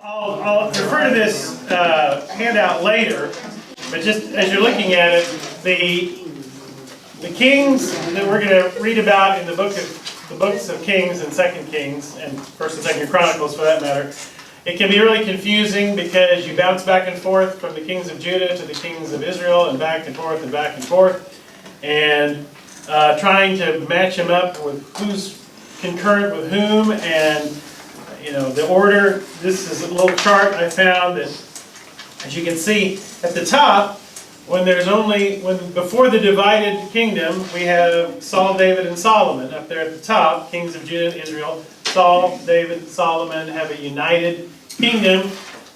I'll refer to this handout later, but just as you're looking at it, the kings that we're going to read about in the books of Kings and Second Kings and First and Second Chronicles, for that matter, it can be really confusing because you bounce back and forth from the kings of Judah to the kings of Israel and back and forth and back and forth, and trying to match them up with who's concurrent with whom, and the order. This is a little chart I found that, as you can see at the top, before the divided kingdom, we have Saul, David, and Solomon up there at the top, kings of Judah and Israel. Saul, David, and Solomon have a united kingdom.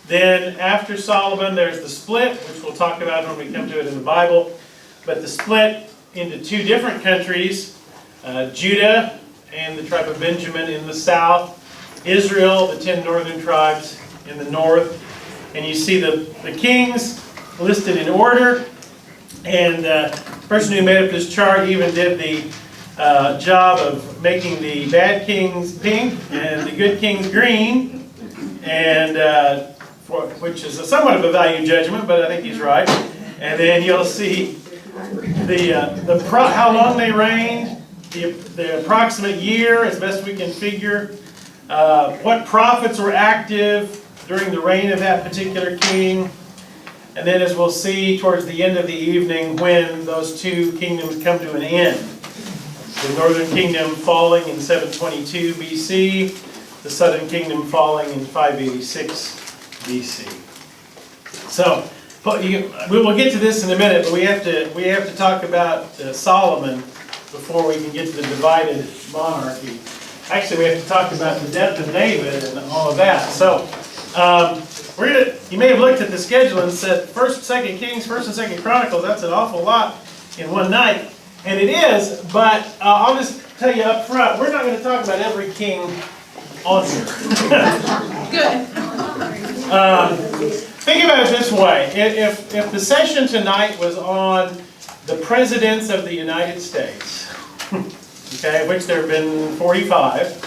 Then after Solomon, there's the split, which we'll talk about when we come to it in the Bible. But the split into two different countries, Judah and the tribe of Benjamin in the south, Israel, the 10 northern tribes in the north. And you see the kings listed in order. And the person who made up this chart even did the job of making the bad kings pink and the good kings green, and which is somewhat of a value judgment, but I think he's right. And then you'll see how long they reigned, the approximate year, as best we can figure, what prophets were active during the reign of that particular king, and then, as we'll see towards the end of the evening, when those two kingdoms come to an end. The northern kingdom falling in 722 BC, the southern kingdom falling in 586 BC. So, we will get to this in a minute, but we have to talk about Solomon before we can get to the divided monarchy. Actually, we have to talk about the death of David and all of that. So, you may have looked at the schedule and said, 1st, 2nd Kings, 1st and 2nd Chronicles, that's an awful lot in one night. And it is, but I'll just tell you up front, we're not going to talk about every king on here. Good. Think about it this way. If the session tonight was on the presidents of the United States, okay, which there have been 45,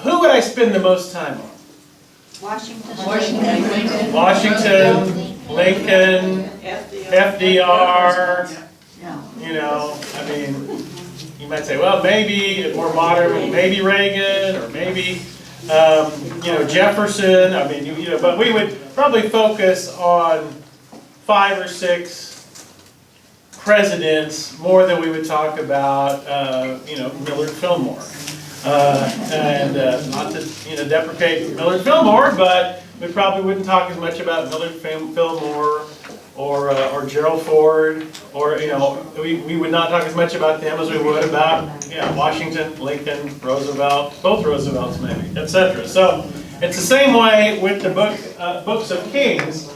who would I spend the most time on? Washington, Lincoln, FDR. You might say, well, maybe more modern, maybe Reagan, or maybe Jefferson. But we would probably focus on 5 or 6 presidents more than we would talk about, Millard Fillmore. Not to deprecate Millard Fillmore, but we probably wouldn't talk as much about Millard Fillmore or Gerald Ford, or we would not talk as much about them as we would about Washington, Lincoln, Roosevelt, both Roosevelts maybe, etc. So it's the same way with the books of Kings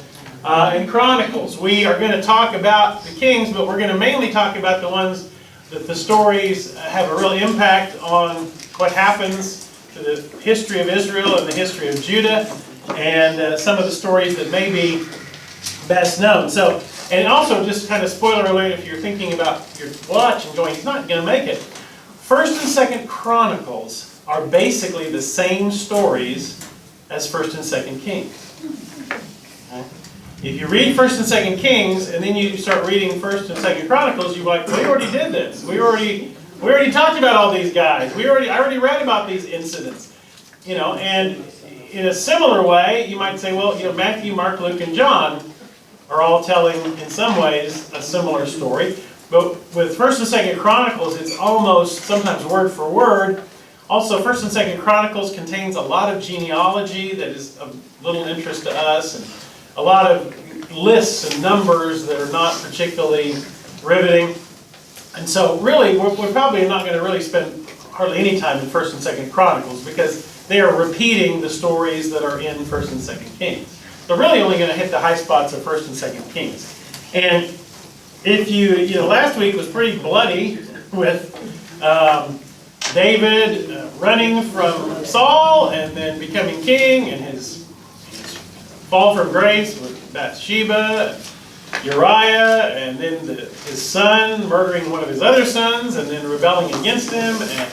and Chronicles. We are going to talk about the kings, but we're going to mainly talk about the ones that the stories have a real impact on what happens to the history of Israel and the history of Judah, and some of the stories that may be best known. So, and also, just kind of spoiler alert, if you're thinking about your watch and going, he's not going to make it. 1st and 2nd Chronicles are basically the same stories as 1st and 2nd Kings. Okay? If you read 1st and 2nd Kings, and then you start reading 1st and 2nd Chronicles, you're like, we already did this. We already talked about all these guys. I already read about these incidents. And in a similar way, you might say, well, Matthew, Mark, Luke, and John are all telling, in some ways, a similar story. But with 1st and 2nd Chronicles, it's almost sometimes word for word. Also, 1st and 2nd Chronicles contains a lot of genealogy that is of little interest to us, and a lot of lists and numbers that are not particularly riveting. And so really, we're probably not going to really spend hardly any time in 1st and 2nd Chronicles, because they are repeating the stories that are in 1st and 2nd Kings. They're really only going to hit the high spots of 1st and 2nd Kings. And if last week was pretty bloody with David running from Saul and then becoming king, and his fall from grace with Bathsheba, Uriah, and then his son murdering one of his other sons, and then rebelling against him, and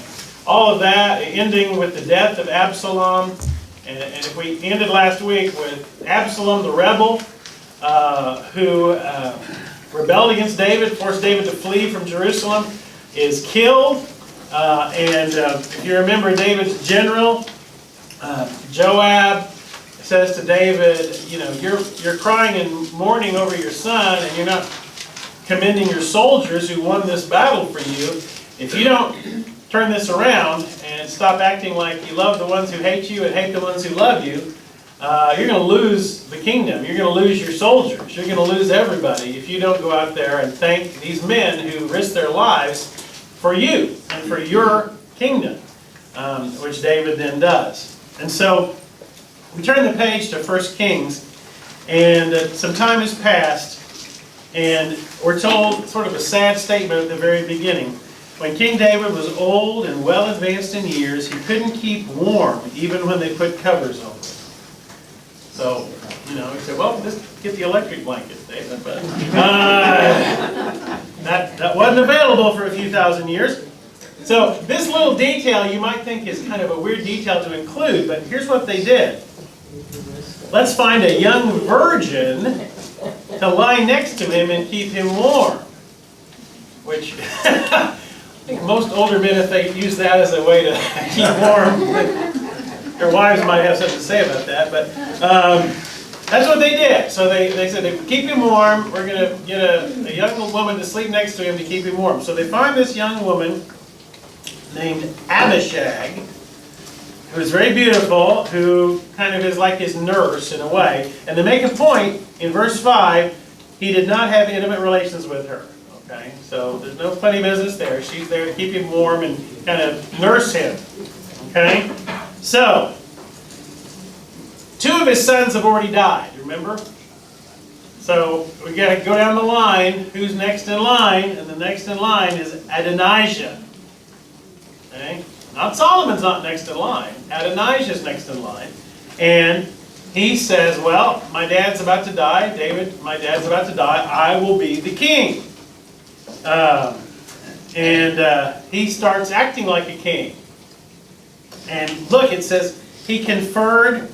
all of that, ending with the death of Absalom. And if we ended last week with Absalom, the rebel, who rebelled against David, forced David to flee from Jerusalem, is killed. If you remember David's general, Joab, says to David, you know, you're crying and mourning over your son, and you're not commending your soldiers who won this battle for you. If you don't turn this around and stop acting like you love the ones who hate you and hate the ones who love you, you're going to lose the kingdom. You're going to lose your soldiers. You're going to lose everybody if you don't go out there and thank these men who risked their lives for you and for your kingdom, which David then does. And so we turn the page to 1 Kings, and some time has passed, and we're told sort of a sad statement at the very beginning. When King David was old and well advanced in years, he couldn't keep warm even when they put covers over it. So, you know, he said, well, just get the electric blanket, David. But that wasn't available for a few thousand years. So this little detail you might think is kind of a weird detail to include, but here's what they did. Let's find a young virgin to lie next to him and keep him warm. Which, I think most older men, if they use that as a way to keep warm, their wives might have something to say about that. But that's what they did. So they said, to keep him warm, we're going to get a young woman to sleep next to him to keep him warm. So they find this young woman named Abishag, who is very beautiful, who kind of is like his nurse in a way. And to make a point, in verse 5, he did not have intimate relations with her. Okay, so there's no funny business there. She's there to keep him warm and kind of nurse him. Okay, so 2 of his sons have already died, remember? So we got to go down the line. Who's next in line? And the next in line is Adonijah. Okay? Not Solomon's not next in line. Adonijah's next in line. And he says, well, my dad's about to die. David, my dad's about to die. I will be the king. He starts acting like a king. And look, it says he conferred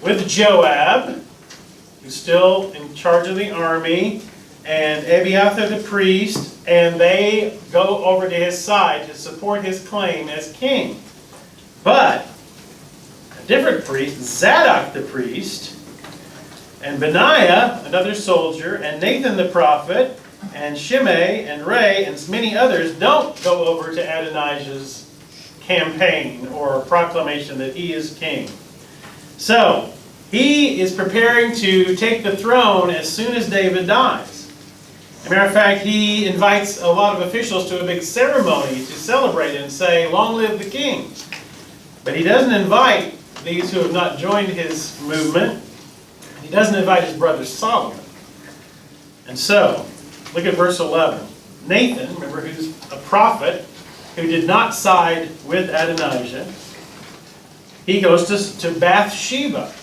with Joab, who's still in charge of the army, and Abiathar the priest, and they go over to his side to support his claim as king. But a different priest, Zadok the priest, and Benaiah, another soldier, and Nathan the prophet, and Shimei, and Ray, and many others don't go over to Adonijah's campaign or proclamation that he is king. So, he is preparing to take the throne as soon as David dies. As a matter of fact, he invites a lot of officials to a big ceremony to celebrate and say, long live the king. But he doesn't invite these who have not joined his movement. He doesn't invite his brother Solomon. And so, look at verse 11. Nathan, remember, who's a prophet, who did not side with Adonijah, he goes to Bathsheba.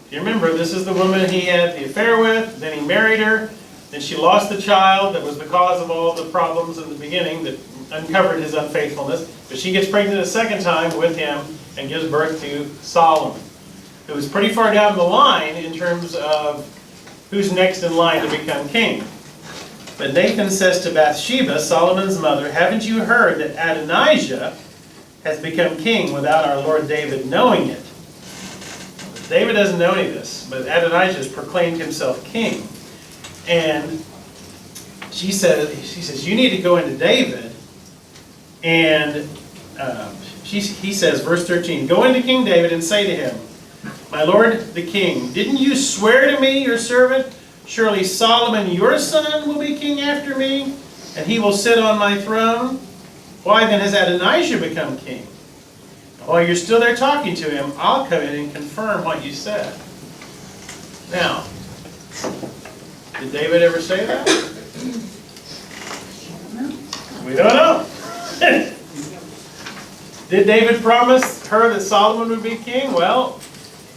You remember, this is the woman he had the affair with, then he married her, then she lost the child that was the cause of all the problems in the beginning that uncovered his unfaithfulness. But she gets pregnant a second time with him and gives birth to Solomon, who is pretty far down the line in terms of who's next in line to become king. But Nathan says to Bathsheba, Solomon's mother, haven't you heard that Adonijah has become king without our Lord David knowing it? David doesn't know any of this, but Adonijah has proclaimed himself king. And she says, you need to go into David. And he says, verse 13, go into King David and say to him, my lord the king, didn't you swear to me, your servant, surely Solomon your son will be king after me, and he will sit on my throne? Why then has Adonijah become king? While you're still there talking to him, I'll come in and confirm what you said. Now, did David ever say that? We don't know. Did David promise her that Solomon would be king? Well,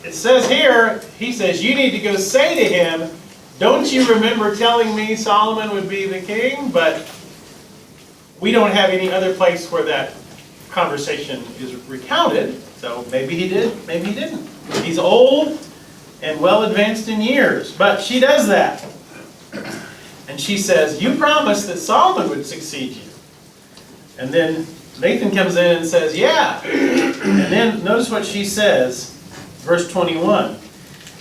it says here, he says, you need to go say to him, don't you remember telling me Solomon would be the king? But we don't have any other place where that conversation is recounted, so maybe he did, maybe he didn't. He's old and well advanced in years, but she does that. And she says, you promised that Solomon would succeed you. And then Nathan comes in and says, yeah. And then notice what she says, verse 21.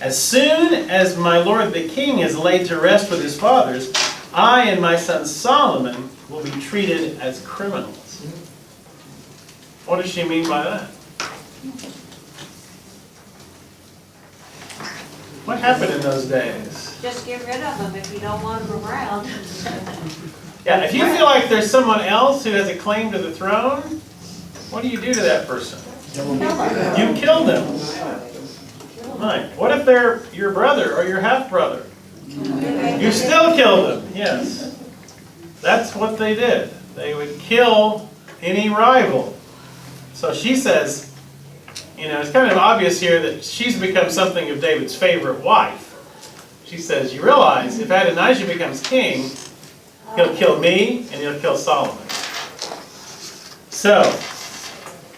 As soon as my lord the king is laid to rest with his fathers, I and my son Solomon will be treated as criminals. What does she mean by that? What happened in those days? Just get rid of them if you don't want them around. Yeah, if you feel like there's someone else who has a claim to the throne, what do you do to that person? You kill them. Right. What if they're your brother or your half-brother? You still kill them, yes. That's what they did. They would kill any rival. So she says, you know, it's kind of obvious here that she's become something of David's favorite wife. She says, you realize if Adonijah becomes king, he'll kill me and he'll kill Solomon. So,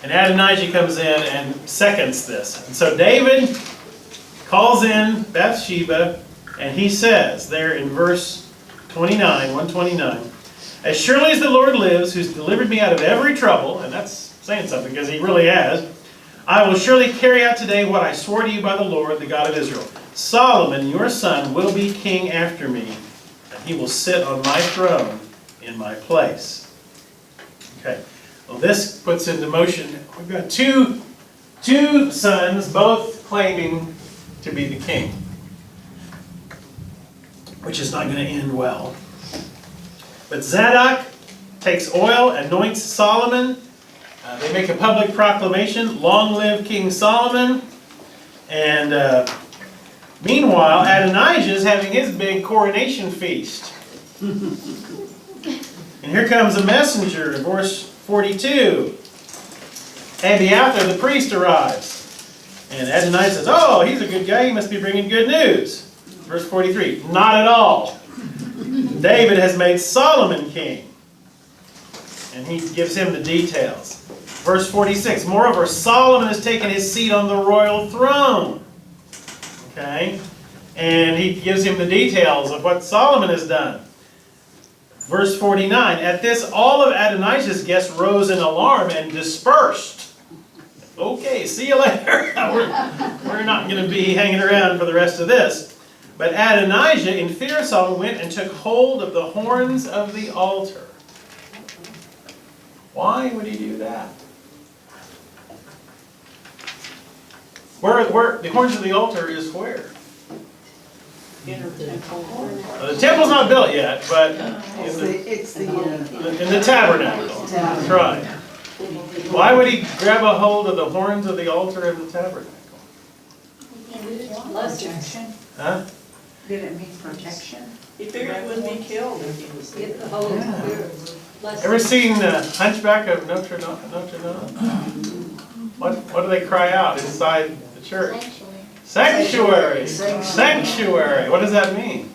and Adonijah comes in and seconds this. And so David calls in Bathsheba, and he says there in verse 29, 129, as surely as the Lord lives, who's delivered me out of every trouble, and that's saying something because he really has, I will surely carry out today what I swore to you by the Lord, the God of Israel. Solomon, your son, will be king after me, and he will sit on my throne in my place. Okay, well this puts into motion, we've got two sons, both claiming to be the king, which is not going to end well. But Zadok takes oil, anoints Solomon. They make a public proclamation, long live King Solomon. And meanwhile, Adonijah is having his big coronation feast. And here comes a messenger in verse 42. Abiathar the priest arrives. And Adonijah says, oh, he's a good guy, he must be bringing good news. Verse 43, not at all. David has made Solomon king. And he gives him the details. Verse 46, moreover, Solomon has taken his seat on the royal throne. Okay? And he gives him the details of what Solomon has done. Verse 49, at this all of Adonijah's guests rose in alarm and dispersed. Okay, see you later. We're not going to be hanging around for the rest of this. But Adonijah, in fear of Solomon, went and took hold of the horns of the altar. Why would he do that? Where the horns of the altar is where? The temple's not built yet, but in the tabernacle. That's right. Why would he grab a hold of the horns of the altar in the tabernacle? Protection. Huh? Did it mean protection? He figured he wouldn't be killed if he was Get the Holy Spirit. Ever seen the Hunchback of Notre Dame? What do they cry out inside the church? Sanctuary. Sanctuary. What does that mean?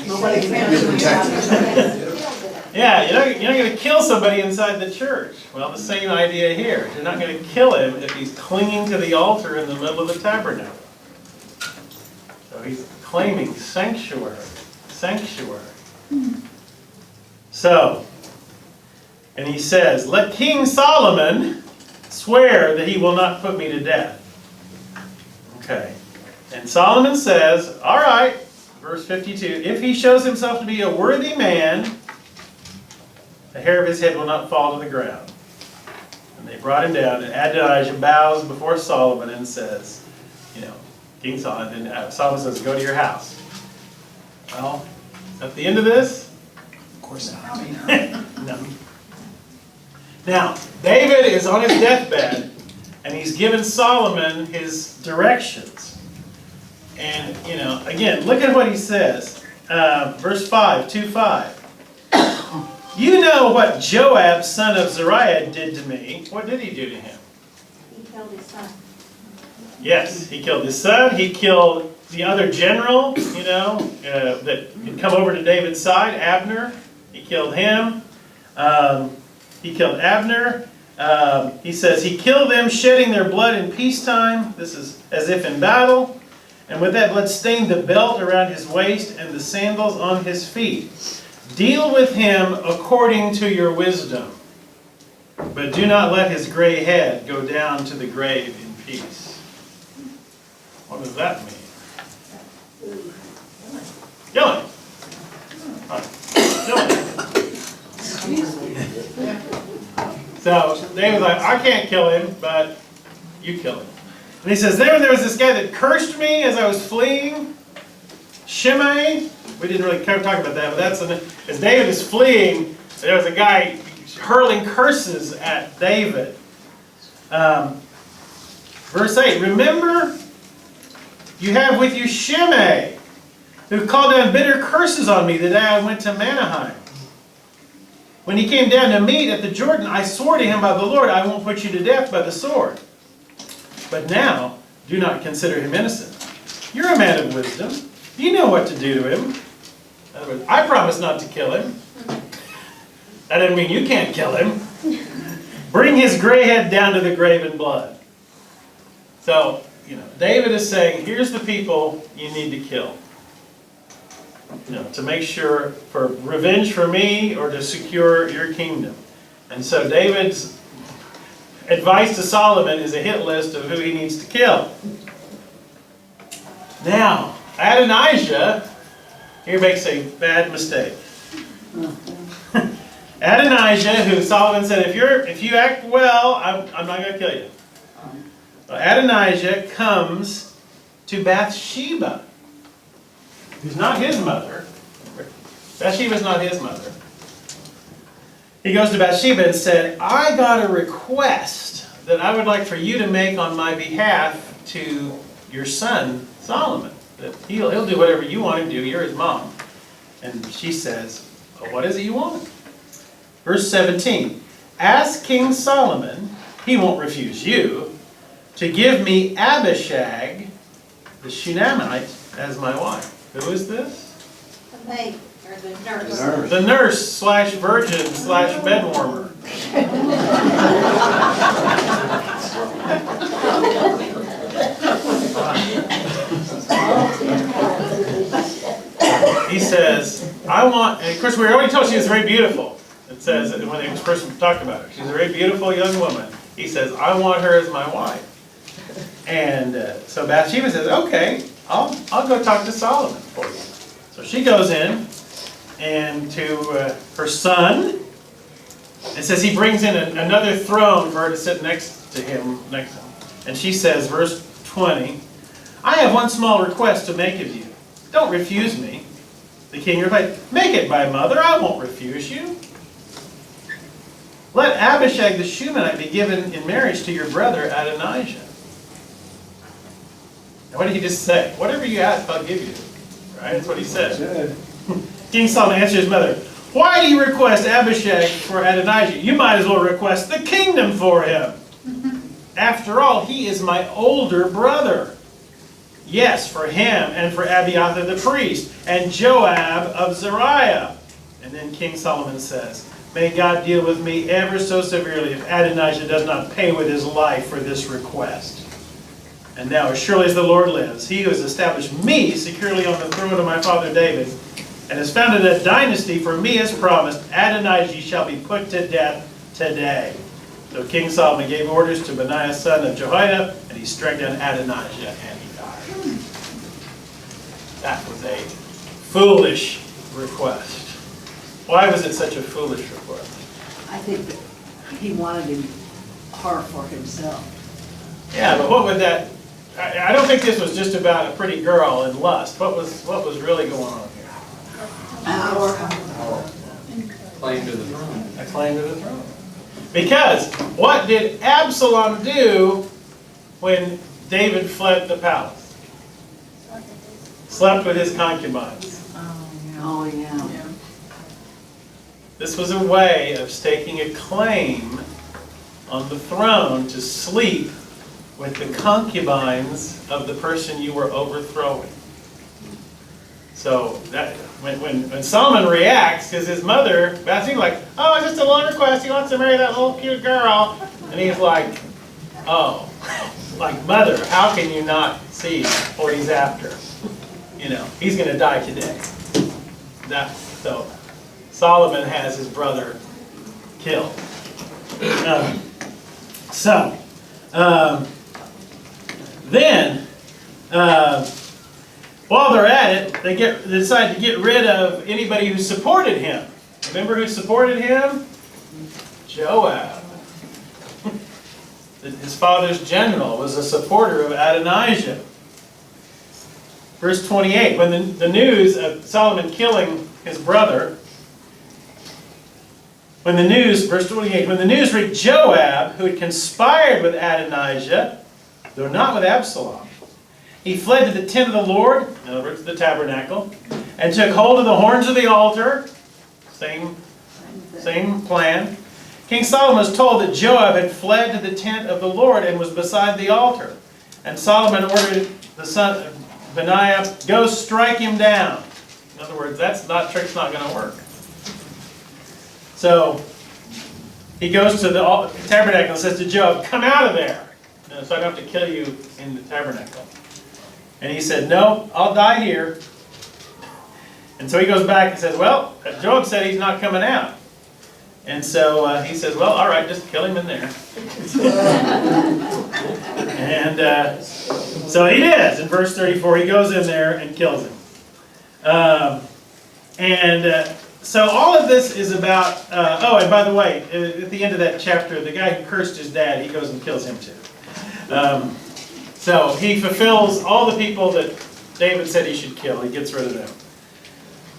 Nobody can be protected. Yeah, you're not going to kill somebody inside the church. Well, the same idea here. You're not going to kill him if he's clinging to the altar in the middle of the tabernacle. So he's claiming sanctuary. Sanctuary. So, and he says, let King Solomon swear that he will not put me to death. Okay. And Solomon says, all right, verse 52, if he shows himself to be a worthy man, the hair of his head will not fall to the ground. And they brought him down, and Adonijah bows before Solomon and says, King Solomon, and Solomon says, go to your house. Well, at the end of this? Of course not. No. Now, David is on his deathbed, and he's given Solomon his directions. And, again, look at what he says. Verse 5, 2:5. You know what Joab, son of Zeruiah, did to me. What did he do to him? He killed his son. Yes, he killed his son. He killed the other general, that had come over to David's side, Abner. He killed him. He killed Abner. He says, he killed them, shedding their blood in peacetime. This is as if in battle. And with that blood stained the belt around his waist and the sandals on his feet. Deal with him according to your wisdom. But do not let his gray head go down to the grave in peace. What does that mean? Killing. So David's like, I can't kill him, but you kill him. And he says, there was this guy that cursed me as I was fleeing. Shimei. We didn't really talk about that, but that's as David is fleeing, there was a guy hurling curses at David. Verse 8, remember you have with you Shimei, who called down bitter curses on me the day I went to Manaheim. When he came down to meet at the Jordan, I swore to him by the Lord, I won't put you to death by the sword. But now, do not consider him innocent. You're a man of wisdom. You know what to do to him. In other words, I promise not to kill him. That doesn't mean you can't kill him. Bring his gray head down to the grave in blood. So, David is saying, here's the people you need to kill. To make sure for revenge for me or to secure your kingdom. And so David's advice to Solomon is a hit list of who he needs to kill. Now, Adonijah here makes a bad mistake. Adonijah, who Solomon said, if you act well, I'm not going to kill you. Well, Adonijah comes to Bathsheba, who's not his mother. Bathsheba's not his mother. He goes to Bathsheba and said, I got a request that I would like for you to make on my behalf to your son, Solomon. That he'll do whatever you want him to do. You're his mom. And she says, well, what is it you want? Verse 17, ask King Solomon, he won't refuse you, to give me Abishag, the Shunammite, as my wife. Who is this? The maid, or the nurse. The nurse slash virgin slash bedwarmer. He says, I want, and of course we already told she was very beautiful. It says when they first talked about her, she's a very beautiful young woman. He says, I want her as my wife. And so Bathsheba says, okay, I'll go talk to Solomon for you. So she goes in and to her son. It says he brings in another throne for her to sit next to him. And she says, verse 20, I have one small request to make of you. Don't refuse me. The king replied, make it, my mother. I won't refuse you. Let Abishag the Shunammite be given in marriage to your brother Adonijah. And what did he just say? Whatever you ask, I'll give you. Right? That's what he said. King Solomon answered his mother, why do you request Abishag for Adonijah? You might as well request the kingdom for him. After all, he is my older brother. Yes, for him and for Abiathar the priest and Joab of Zeruiah. And then King Solomon says, may God deal with me ever so severely if Adonijah does not pay with his life for this request. And now, as surely as the Lord lives, he who has established me securely on the throne of my father David, and has founded a dynasty for me as promised, Adonijah shall be put to death today. So King Solomon gave orders to Benaiah son of Jehoiada, and he struck down Adonijah, and he died. That was a foolish request. Why was it such a foolish request? I think that he wanted her for himself. Yeah, but what would that... I don't think this was just about a pretty girl and lust. What was really going on here? Power. Claim to the throne. A claim to the throne. Because what did Absalom do when David fled the palace? Slept with his concubines. Oh, yeah. This was a way of staking a claim on the throne to sleep with the concubines of the person you were overthrowing. So that when Solomon reacts, because his mother, Bathsheba, like, oh, it's just a little request. He wants to marry that little cute girl. And he's like, oh, like, mother, how can you not see what he's after? You know, he's going to die today. So Solomon has his brother killed. Then, while they're at it, they decide to get rid of anybody who supported him. Remember who supported him? Joab. His father's general was a supporter of Adonijah. Verse 28, when the news of Solomon killing his brother, verse 28, when the news reached Joab, who had conspired with Adonijah, though not with Absalom, he fled to the tent of the Lord, in other words, the tabernacle, and took hold of the horns of the altar. Same plan. King Solomon was told that Joab had fled to the tent of the Lord and was beside the altar. And Solomon ordered the son of Benaiah, go strike him down. In other words, that trick's not going to work. So he goes to the tabernacle and says to Joab, come out of there, so I don't have to kill you in the tabernacle. And he said, no, I'll die here. And so he goes back and says, well, Joab said he's not coming out. And so he says, well, all right, just kill him in there. And so he does. In verse 34, he goes in there and kills him. So all of this is about, and by the way, at the end of that chapter, the guy who cursed his dad, he goes and kills him too. So he fulfills all the people that David said he should kill. He gets rid of them.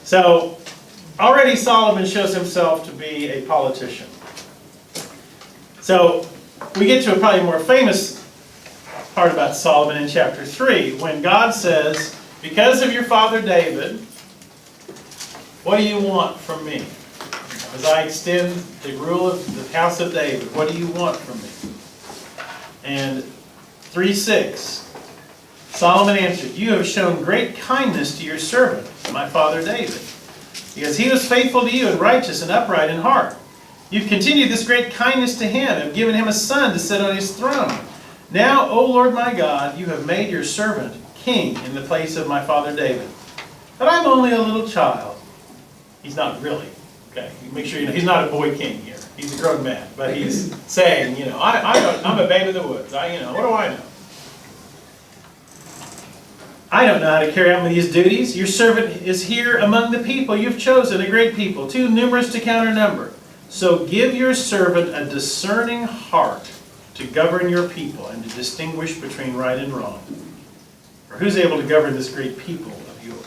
So already Solomon shows himself to be a politician. So we get to a probably more famous part about Solomon in chapter 3, when God says, because of your father David, what do you want from me? As I extend the rule of the house of David, what do you want from me? And 3:6, Solomon answered, you have shown great kindness to your servant, my father David, because he was faithful to you and righteous and upright in heart. You've continued this great kindness to him and given him a son to sit on his throne. Now, O Lord my God, you have made your servant king in the place of my father David. But I'm only a little child. He's not really. Okay, make sure you know he's not a boy king here. He's a grown man, but he's saying, I'm a babe in the woods. What do I know? I don't know how to carry out these duties. Your servant is here among the people you've chosen, a great people, too numerous to count or number. So give your servant a discerning heart to govern your people and to distinguish between right and wrong. For who's able to govern this great people of yours?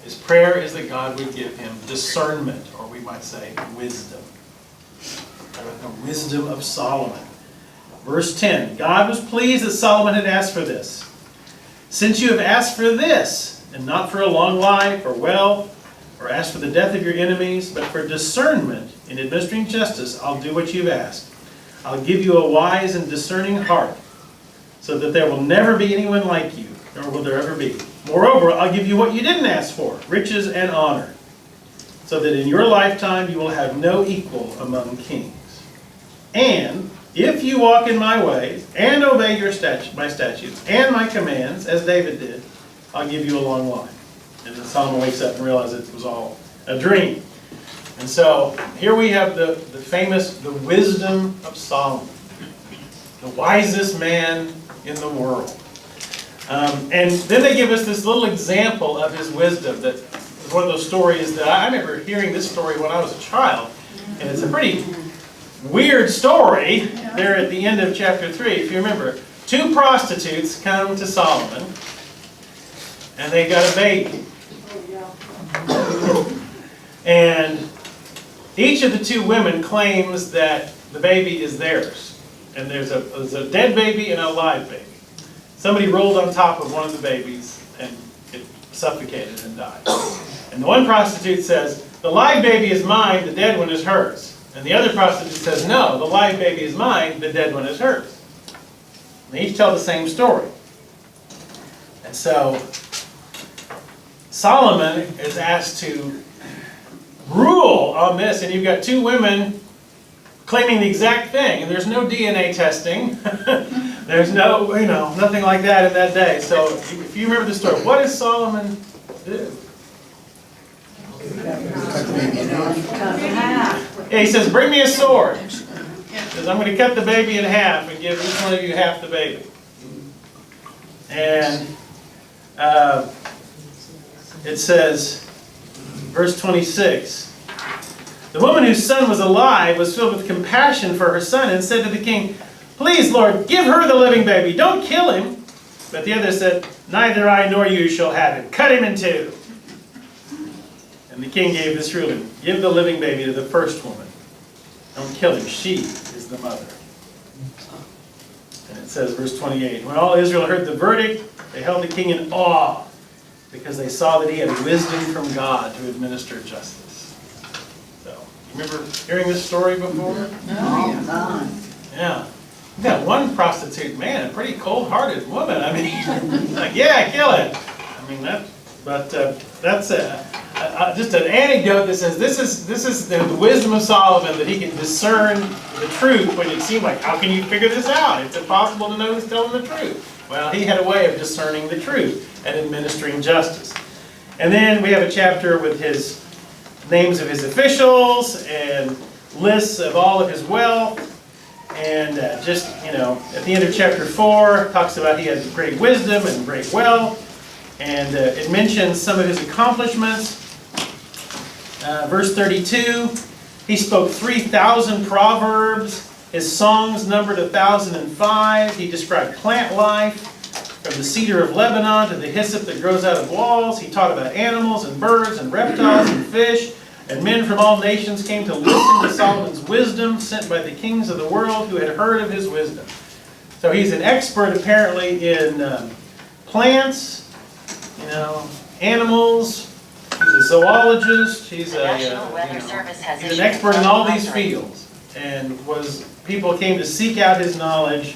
His prayer is that God would give him discernment, or we might say wisdom. The wisdom of Solomon. Verse 10, God was pleased that Solomon had asked for this. Since you have asked for this, and not for a long life or wealth, or asked for the death of your enemies, but for discernment in administering justice, I'll do what you've asked. I'll give you a wise and discerning heart, so that there will never be anyone like you, nor will there ever be. Moreover, I'll give you what you didn't ask for, riches and honor, so that in your lifetime you will have no equal among kings. And if you walk in my ways, and obey my statutes, and my commands, as David did, I'll give you a long life. And then Solomon wakes up and realizes it was all a dream. And so, here we have the wisdom of Solomon. The wisest man in the world. And then they give us this little example of his wisdom that is one of those stories that I remember hearing this story when I was a child. And it's a pretty weird story there at the end of chapter 3. If you remember, 2 prostitutes come to Solomon and they got a baby. And each of the 2 women claims that the baby is theirs. And there's a dead baby and a live baby. Somebody rolled on top of one of the babies and it suffocated and died. And the one prostitute says, the live baby is mine, the dead one is hers. And the other prostitute says, no, the live baby is mine, the dead one is hers. And they each tell the same story. And so, Solomon is asked to rule on this, and you've got 2 women claiming the exact thing, and there's no DNA testing. There's no, nothing like that in that day. So if you remember the story, what does Solomon do? Cut the baby in half. Cut in half. Yeah, he says, bring me a sword. He says, I'm going to cut the baby in half and give each one of you half the baby. And it says, verse 26, the woman whose son was alive was filled with compassion for her son and said to the king, please, Lord, give her the living baby. Don't kill him. But the other said, neither I nor you shall have him. Cut him in two. And the king gave this ruling, give the living baby to the first woman. Don't kill him. She is the mother. And it says, verse 28, when all Israel heard the verdict, they held the king in awe because they saw that he had wisdom from God to administer justice. So, you remember hearing this story before? All done. Yeah. That one prostitute, man, a pretty cold-hearted woman. I mean, like, yeah, kill it. I mean, that's just an anecdote that says this is the wisdom of Solomon, that he can discern the truth when it seemed like, how can you figure this out? It's impossible to know who's telling the truth. Well, he had a way of discerning the truth and administering justice. And then we have a chapter with his names of his officials and lists of all of his wealth. And at the end of chapter 4, it talks about he had great wisdom and great wealth. And it mentions some of his accomplishments. Verse 32, he spoke 3,000 proverbs. His songs numbered 1,005. He described plant life, from the cedar of Lebanon to the hyssop that grows out of walls. He taught about animals and birds and reptiles and fish. And men from all nations came to listen to Solomon's wisdom, sent by the kings of the world who had heard of his wisdom. So he's an expert apparently in plants, animals. He's a zoologist. He's an expert in all these fields. And people came to seek out his knowledge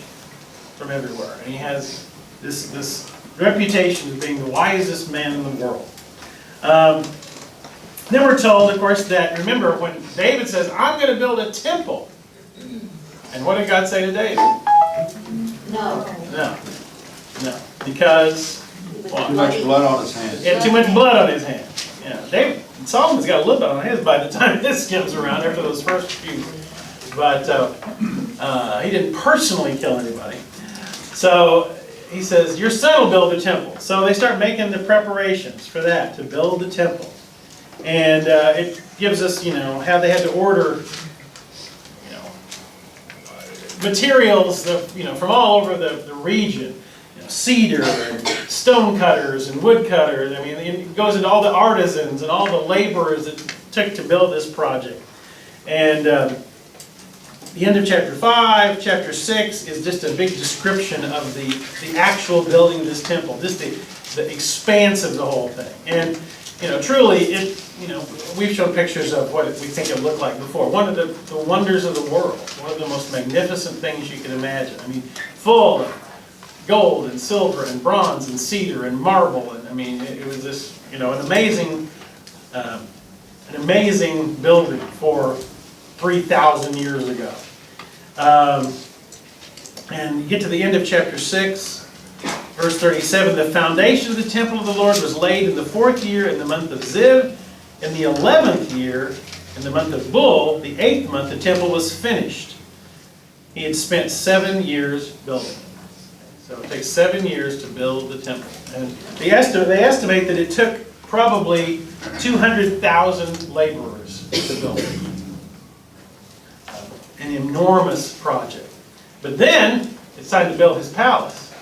from everywhere. And he has this reputation of being the wisest man in the world. Then we're told, of course, that, remember, when David says, I'm going to build a temple. And what did God say to David? No. No. Because, Too much blood on his hands. he had too much blood on his hands. Yeah, Solomon's got a little bit on his by the time this comes around, after those first few. But he didn't personally kill anybody. So he says, your son will build the temple. So they start making the preparations for that, to build the temple. And it gives us, how they had to order, materials, from all over the region. Cedar and stone cutters and wood cutters. I mean, it goes into all the artisans and all the laborers it took to build this project. And the end of chapter 5, chapter 6 is just a big description of the actual building of this temple, just the expanse of the whole thing. And truly, we've shown pictures of what we think it looked like before. One of the wonders of the world, one of the most magnificent things you can imagine. I mean, full of gold and silver and bronze and cedar and marble, and I mean, it was this, an amazing building for 3,000 years ago. And you get to the end of chapter 6. Verse 37, the foundation of the temple of the Lord was laid in the 4th year in the month of Ziv. In the 11th year, in the month of Bul, the 8th month, the temple was finished. He had spent 7 years building it. So it takes 7 years to build the temple. And they estimate that it took probably 200,000 laborers to build it. An enormous project. But then, it's time to build his palace.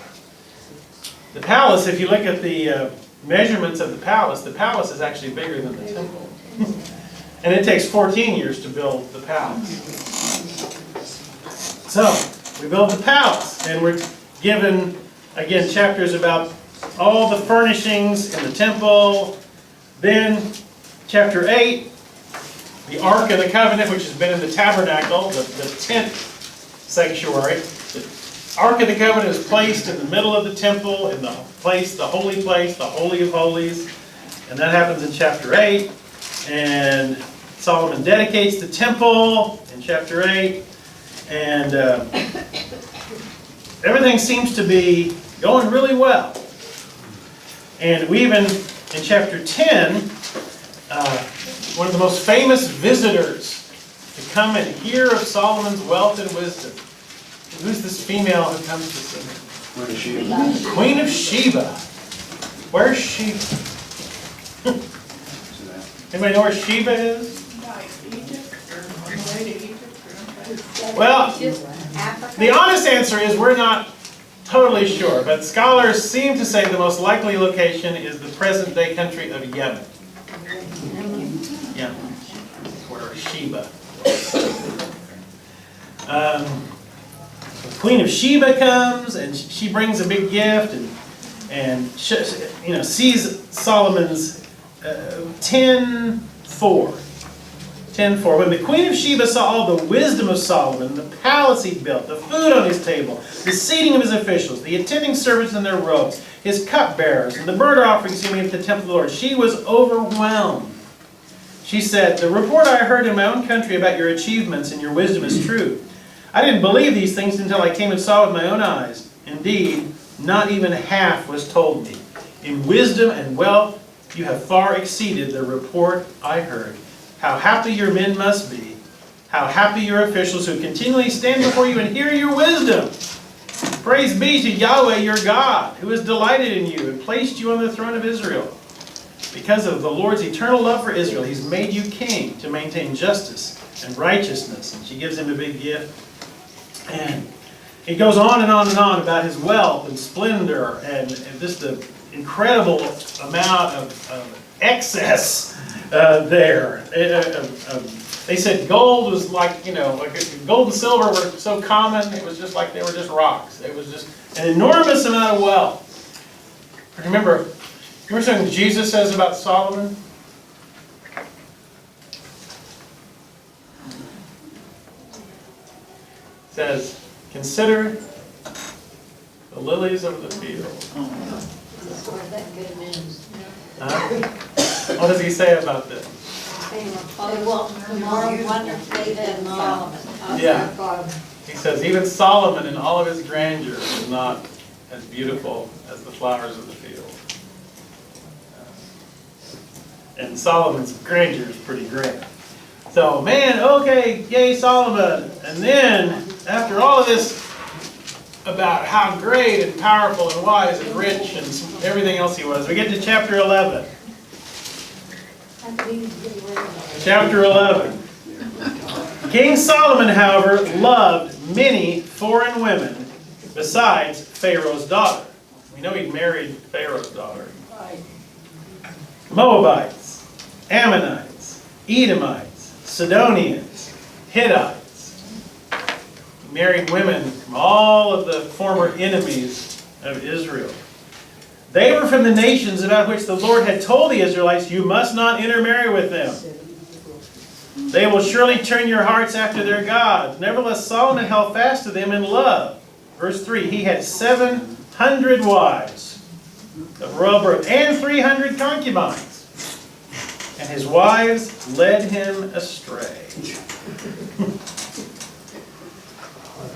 The palace, if you look at the measurements of the palace is actually bigger than the temple. And it takes 14 years to build the palace. So, we build the palace, and we're given, again, chapters about all the furnishings in the temple. Then, chapter 8, the Ark of the Covenant, which has been in the tabernacle, the tent sanctuary. Ark of the Covenant is placed in the middle of the temple, in the holy place, the Holy of Holies. And that happens in chapter 8. And it Solomon dedicates the temple in chapter 8, and everything seems to be going really well. And we even, in chapter 10, one of the most famous visitors to come and hear of Solomon's wealth and wisdom. Who's this female who comes to see him? Queen of Sheba. Where's Sheba? Anybody know where Sheba is? Like Egypt, or on the way to Egypt, or Well, Africa. the honest answer is we're not totally sure, but scholars seem to say the most likely location is the present-day country of Yemen. Yeah, where Sheba. The Queen of Sheba comes, and she brings a big gift, and sees Solomon's 10:4. 10:4. When the Queen of Sheba saw all the wisdom of Solomon, the palace he built, the food on his table, the seating of his officials, the attending servants in their robes, his cupbearers, and the burnt offerings he made at the temple of the Lord, she was overwhelmed. She said, "The report I heard in my own country about your achievements and your wisdom is true. I didn't believe these things until I came and saw with my own eyes. Indeed, not even half was told me. In wisdom and wealth, you have far exceeded the report I heard. How happy your men must be. How happy your officials who continually stand before you and hear your wisdom. Praise be to Yahweh your God, who has delighted in you and placed you on the throne of Israel. Because of the Lord's eternal love for Israel, He's made you king to maintain justice and righteousness." And she gives him a big gift. And it goes on and on and on about his wealth and splendor and just the incredible amount of excess there. They said gold was like gold and silver were so common, it was just like they were just rocks. It was just an enormous amount of wealth. Remember something Jesus says about Solomon? It says, "Consider the lilies of the field." Where's that good news? Huh? What does he say about this? They will more wonderfully than Solomon. Yeah. He says, even Solomon in all of his grandeur is not as beautiful as the flowers of the field. And Solomon's grandeur is pretty great. So, man, okay, yay, Solomon. And then, after all of this about how great and powerful and wise and rich and everything else he was, we get to chapter 11. Chapter 11. King Solomon, however, loved many foreign women besides Pharaoh's daughter. We know he married Pharaoh's daughter. Moabites, Ammonites, Edomites, Sidonians, Hittites. He married women from all of the former enemies of Israel. They were from the nations about which the Lord had told the Israelites, "You must not intermarry with them. They will surely turn your hearts after their gods." Nevertheless, Solomon held fast to them in love. Verse 3, he had 700 wives of royal birth and 300 concubines. And his wives led him astray.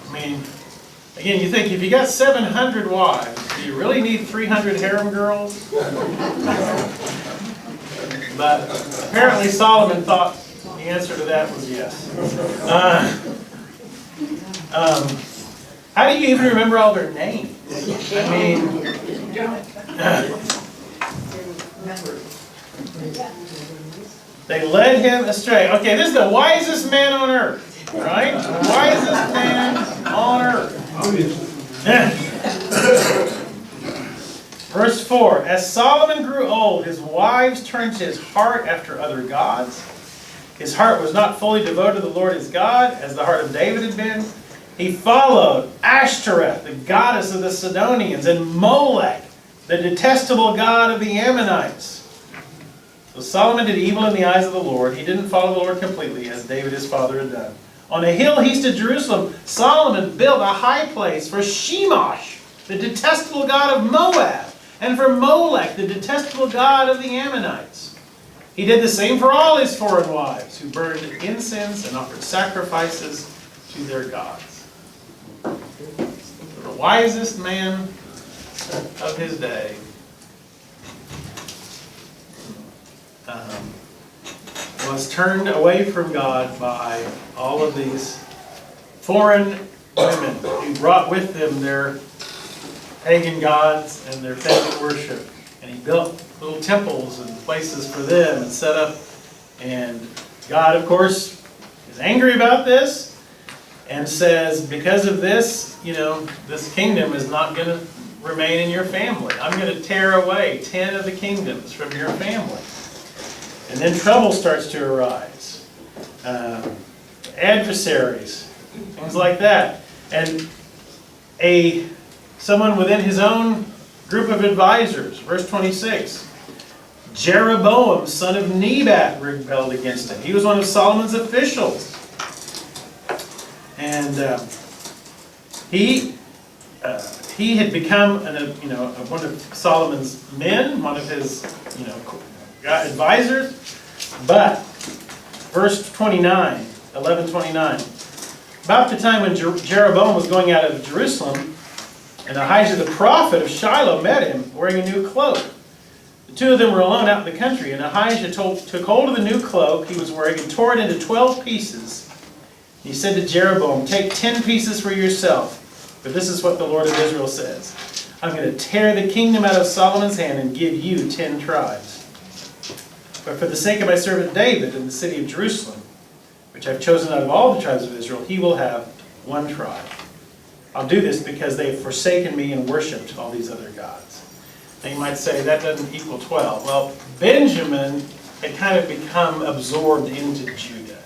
I mean, again, you think if you got 700 wives, do you really need 300 harem girls? But apparently Solomon thought the answer to that was yes. How do you even remember all their names? I mean, they led him astray. Okay, this is the wisest man on earth, right? The wisest man on earth. Verse 4, as Solomon grew old, his wives turned his heart after other gods. His heart was not fully devoted to the Lord his God, as the heart of David had been. He followed Ashtoreth, the goddess of the Sidonians, and Molech, the detestable god of the Ammonites. So Solomon did evil in the eyes of the Lord. He didn't follow the Lord completely, as David his father had done. On a hill east of Jerusalem, Solomon built a high place for Shemosh, the detestable god of Moab, and for Molech, the detestable god of the Ammonites. He did the same for all his foreign wives, who burned incense and offered sacrifices to their gods. The wisest man of his day was turned away from God by all of these foreign women who brought with them their pagan gods and their pagan worship. And he built little temples and places for them and set up. And God, of course, is angry about this and says, because of this, this kingdom is not going to remain in your family. I'm going to tear away 10 of the kingdoms from your family. And then trouble starts to arise. Adversaries, things like that. And someone within his own group of advisors, verse 26, Jeroboam, son of Nebat, rebelled against him. He was one of Solomon's officials. And he had become one of Solomon's men, one of his advisors. But verse 29, 11:29, about the time when Jeroboam was going out of Jerusalem, and Ahijah the prophet of Shiloh met him wearing a new cloak. The two of them were alone out in the country, and Ahijah took hold of the new cloak he was wearing and tore it into 12 pieces. He said to Jeroboam, "Take 10 pieces for yourself, for this is what the Lord of Israel says. I'm going to tear the kingdom out of Solomon's hand and give you 10 tribes. But for the sake of my servant David and the city of Jerusalem, which I've chosen out of all the tribes of Israel, he will have 1 tribe. I'll do this because they have forsaken me and worshipped all these other gods." Now you might say, that doesn't equal 12. Well, Benjamin had kind of become absorbed into Judah,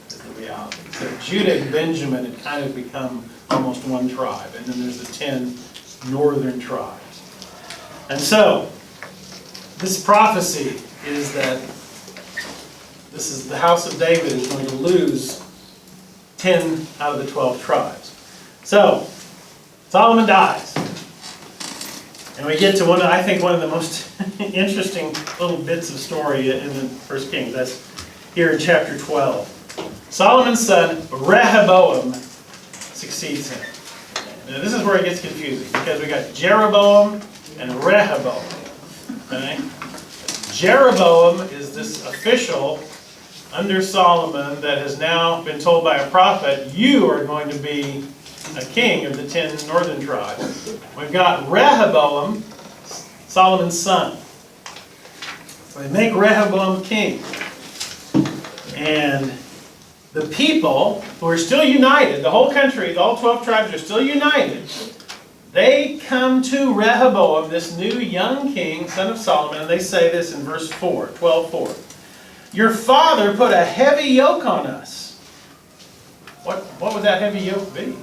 is the reality. So Judah and Benjamin had kind of become almost 1 tribe. And then there's the 10 northern tribes. And so, this prophecy is that the house of David is going to lose 10 out of the 12 tribes. So, Solomon dies. And we get to one of the most interesting little bits of story in the First Kings. That's here in chapter 12. Solomon's son, Rehoboam, succeeds him. Now this is where it gets confusing, because we got Jeroboam and Rehoboam. Okay? Jeroboam is this official under Solomon that has now been told by a prophet, you are going to be a king of the 10 northern tribes. We've got Rehoboam, Solomon's son. We make Rehoboam king. And the people who are still united, the whole country, all 12 tribes are still united, they come to Rehoboam, this new young king, son of Solomon, and they say this in verse 4, 12:4. Your father put a heavy yoke on us. What would that heavy yoke be?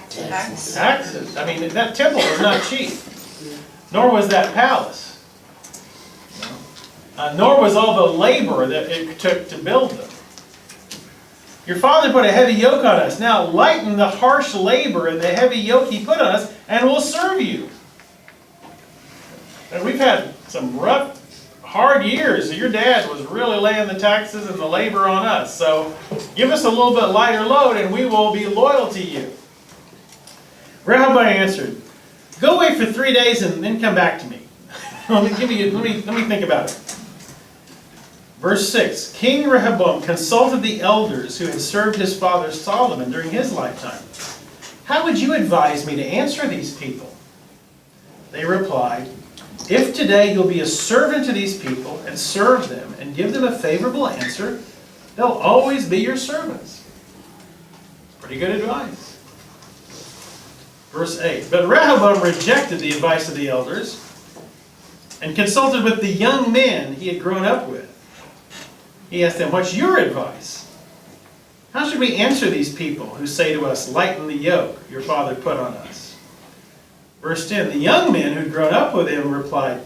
Taxes. I mean, that temple was not cheap. Nor was that palace. Nor was all the labor that it took to build them. Your father put a heavy yoke on us. Now lighten the harsh labor and the heavy yoke he put on us, and we'll serve you. And we've had some rough, hard years. Your dad was really laying the taxes and the labor on us. So give us a little bit lighter load, and we will be loyal to you. Rehoboam answered, "Go away for 3 days and then come back to me." let me think about it. Verse 6, King Rehoboam consulted the elders who had served his father Solomon during his lifetime. "How would you advise me to answer these people?" They replied, "If today you'll be a servant to these people and serve them and give them a favorable answer, they'll always be your servants." Pretty good advice. Verse 8, but Rehoboam rejected the advice of the elders and consulted with the young men he had grown up with. He asked them, "What's your advice? How should we answer these people who say to us, 'Lighten the yoke your father put on us'?" Verse 10, the young men who'd grown up with him replied,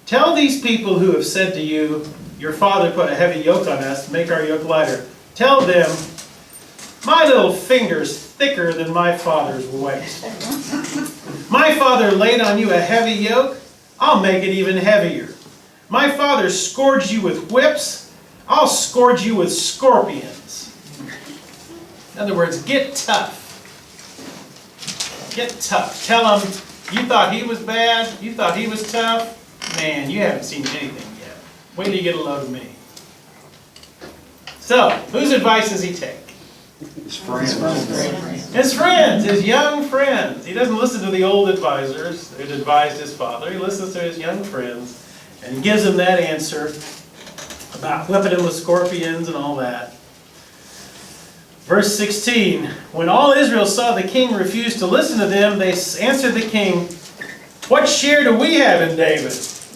"Tell these people who have said to you, 'Your father put a heavy yoke on us, make our yoke lighter.' Tell them, 'My little finger's thicker than my father's waist. My father laid on you a heavy yoke, I'll make it even heavier. My father scourged you with whips. I'll scourge you with scorpions. In other words, get tough. Get tough. Tell him, you thought he was bad? You thought he was tough? Man, you haven't seen anything yet. Wait till you get a load of me. So, whose advice does he take? His friends. His friends, his young friends. He doesn't listen to the old advisors that advised his father. He listens to his young friends, and he gives them that answer about whipping him with scorpions and all that. Verse 16, when all Israel saw the king refuse to listen to them, they answered the king, what share do we have in David?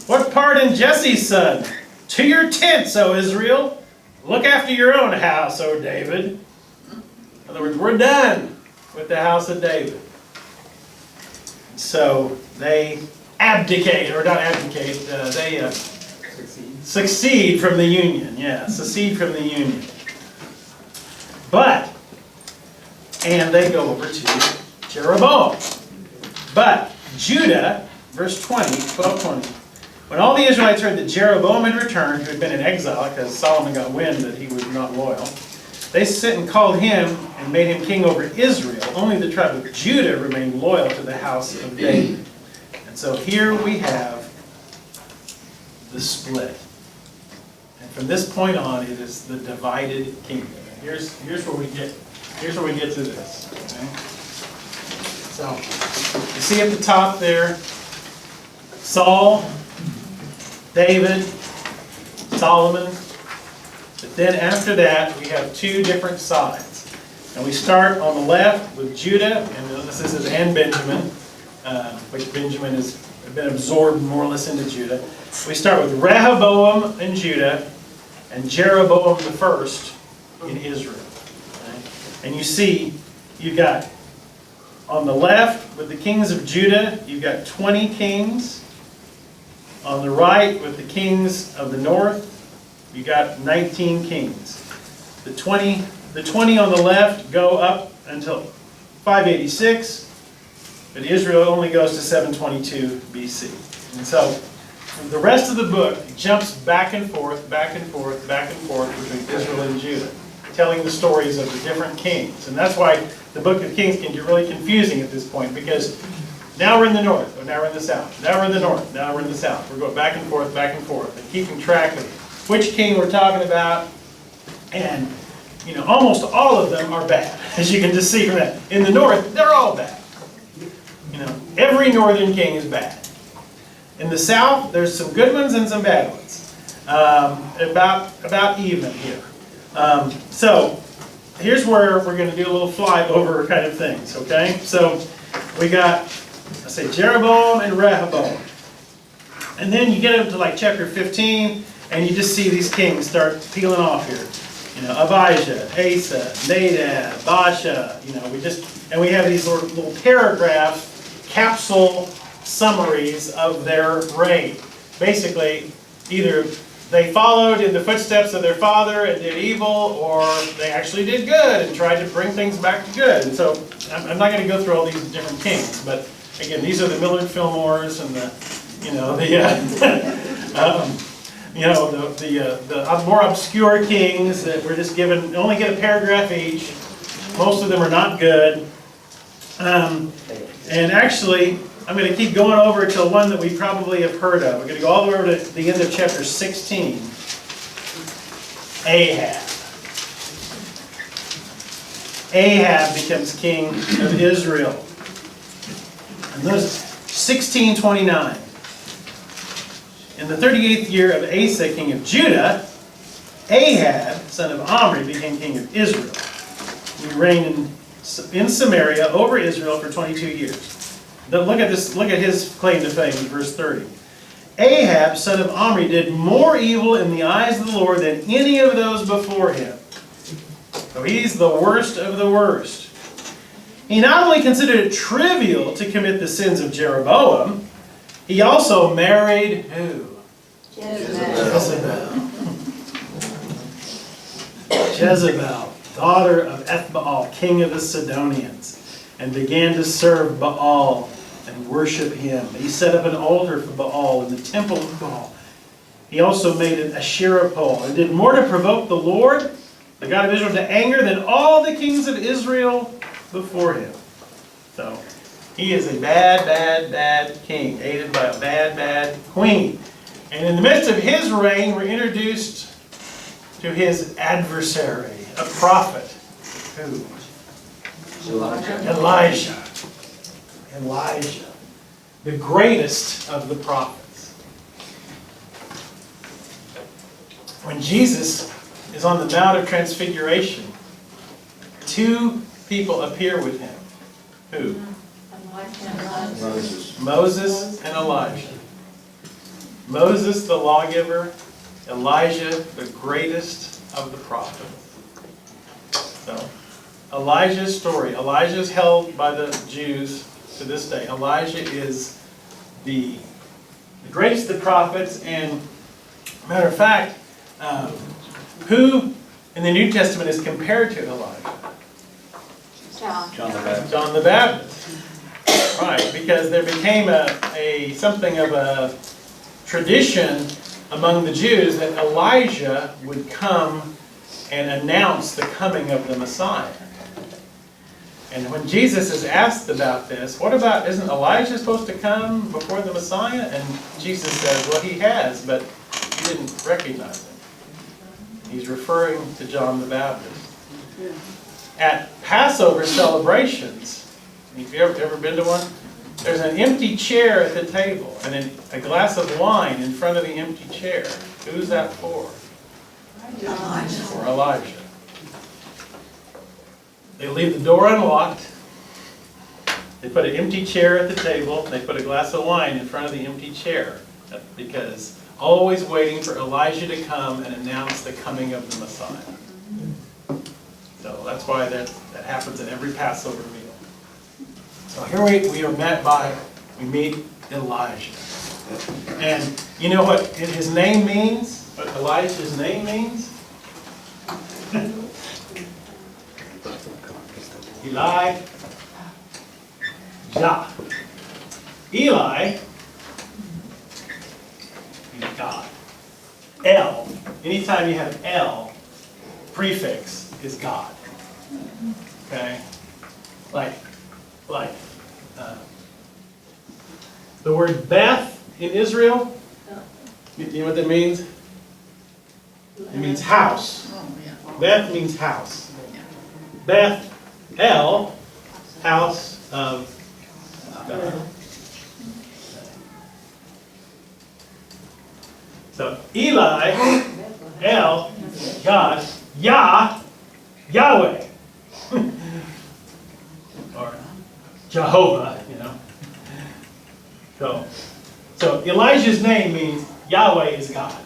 What part in Jesse's son? To your tents, O Israel. Look after your own house, O David. In other words, we're done with the house of David. So they abdicate, or not abdicate, they secede from the union. Yeah, secede from the union. But, and they go over to Jeroboam. But Judah, verse 12:20, when all the Israelites heard that Jeroboam had returned, who had been in exile, because Solomon got wind that he was not loyal, they sent and called him and made him king over Israel. Only the tribe of Judah remained loyal to the house of David. And so here we have the split. And from this point on, it is the divided kingdom. Here's where we get to this. Okay? So you see at the top there, Saul, David, Solomon. But then after that, we have two different sides. And we start on the left with Judah, and this is and Benjamin, which Benjamin has been absorbed more or less into Judah. We start with Rehoboam in Judah and Jeroboam the first in Israel. Okay? And you see, you've got on the left with the kings of Judah, you've got 20 kings. On the right with the kings of the north, you got 19 kings. The 20 on the left go up until 586, but Israel only goes to 722 BC. And so the rest of the book jumps back and forth, back and forth, back and forth between Israel and Judah, telling the stories of the different kings. And that's why the book of Kings can get really confusing at this point, because now we're in the north, or now we're in the south. Now we're in the north, now we're in the south. We're going back and forth, and keeping track of which king we're talking about. And, you know, almost all of them are bad, as you can just see from that. In the north, they're all bad. You know, every northern king is bad. In the south, there's some good ones and some bad ones. About even here. So, here's where we're going to do a little flyover kind of things, okay? So, we got, let's say, Jeroboam and Rehoboam. And then you get up to like chapter 15, and you just see these kings start peeling off here. You know, Abijah, Asa, Nadab, Baasha, you know, we have these little paragraph capsule summaries of their reign. Basically, either they followed in the footsteps of their father and did evil, or they actually did good and tried to bring things back to good. And so, I'm not going to go through all these different kings, but again, these are the Millard Fillmores and the more obscure kings that we're just given, only get a paragraph each. Most of them are not good. And actually, I'm going to keep going over to one that we probably have heard of. We're going to go all the way over to the end of chapter 16. Ahab. Ahab becomes king of Israel. And those 1629. In the 38th year of Asa, king of Judah, Ahab, son of Omri, became king of Israel. He reigned in Samaria over Israel for 22 years. Look at this. Look at his claim to fame in verse 30. Ahab, son of Omri, did more evil in the eyes of the Lord than any of those before him. So he's the worst of the worst. He not only considered it trivial to commit the sins of Jeroboam, he also married who? Jezebel. Jezebel, daughter of Ethbaal, king of the Sidonians, and began to serve Baal and worship him. He set up an altar for Baal in the temple of Baal. He also made an Asherah pole and did more to provoke the Lord, the God of Israel, to anger than all the kings of Israel before him. So he is a bad, bad, bad king, aided by a bad, bad queen. And in the midst of his reign, we're introduced to his adversary, a prophet. Who? Elijah. Elijah, the greatest of the prophets. When Jesus is on the Mount of Transfiguration, two people appear with him. Who? Moses. Moses and Elijah. Moses, the lawgiver. Elijah, the greatest of the prophets. So, Elijah's story. Elijah is held by the Jews to this day. Elijah is the greatest of the prophets, and matter of fact, who in the New Testament is compared to Elijah? John. John the Baptist. John the Baptist. Right, because there became something of a tradition among the Jews that Elijah would come and announce the coming of the Messiah. And when Jesus is asked about this, what about, isn't Elijah supposed to come before the Messiah? And Jesus says, well, he has, but you didn't recognize him. He's referring to John the Baptist. At Passover celebrations, if you've ever been to one, there's an empty chair at the table and a glass of wine in front of the empty chair. Who's that for? For Elijah. They leave the door unlocked. They put an empty chair at the table. They put a glass of wine in front of the empty chair. Because always waiting for Elijah to come and announce the coming of the Messiah. So that's why that happens in every Passover meal. So here we are we meet Elijah. And you know what his name means? What Elijah's name means? Elijah. Eli means God. El, anytime you have El, prefix is God. Okay? Like the word Beth in Israel, you know what that means? It means house. Beth means house. Beth El, house of God. So Eli, El, God, Yahweh, or Jehovah, you know. So Elijah's name means Yahweh is God.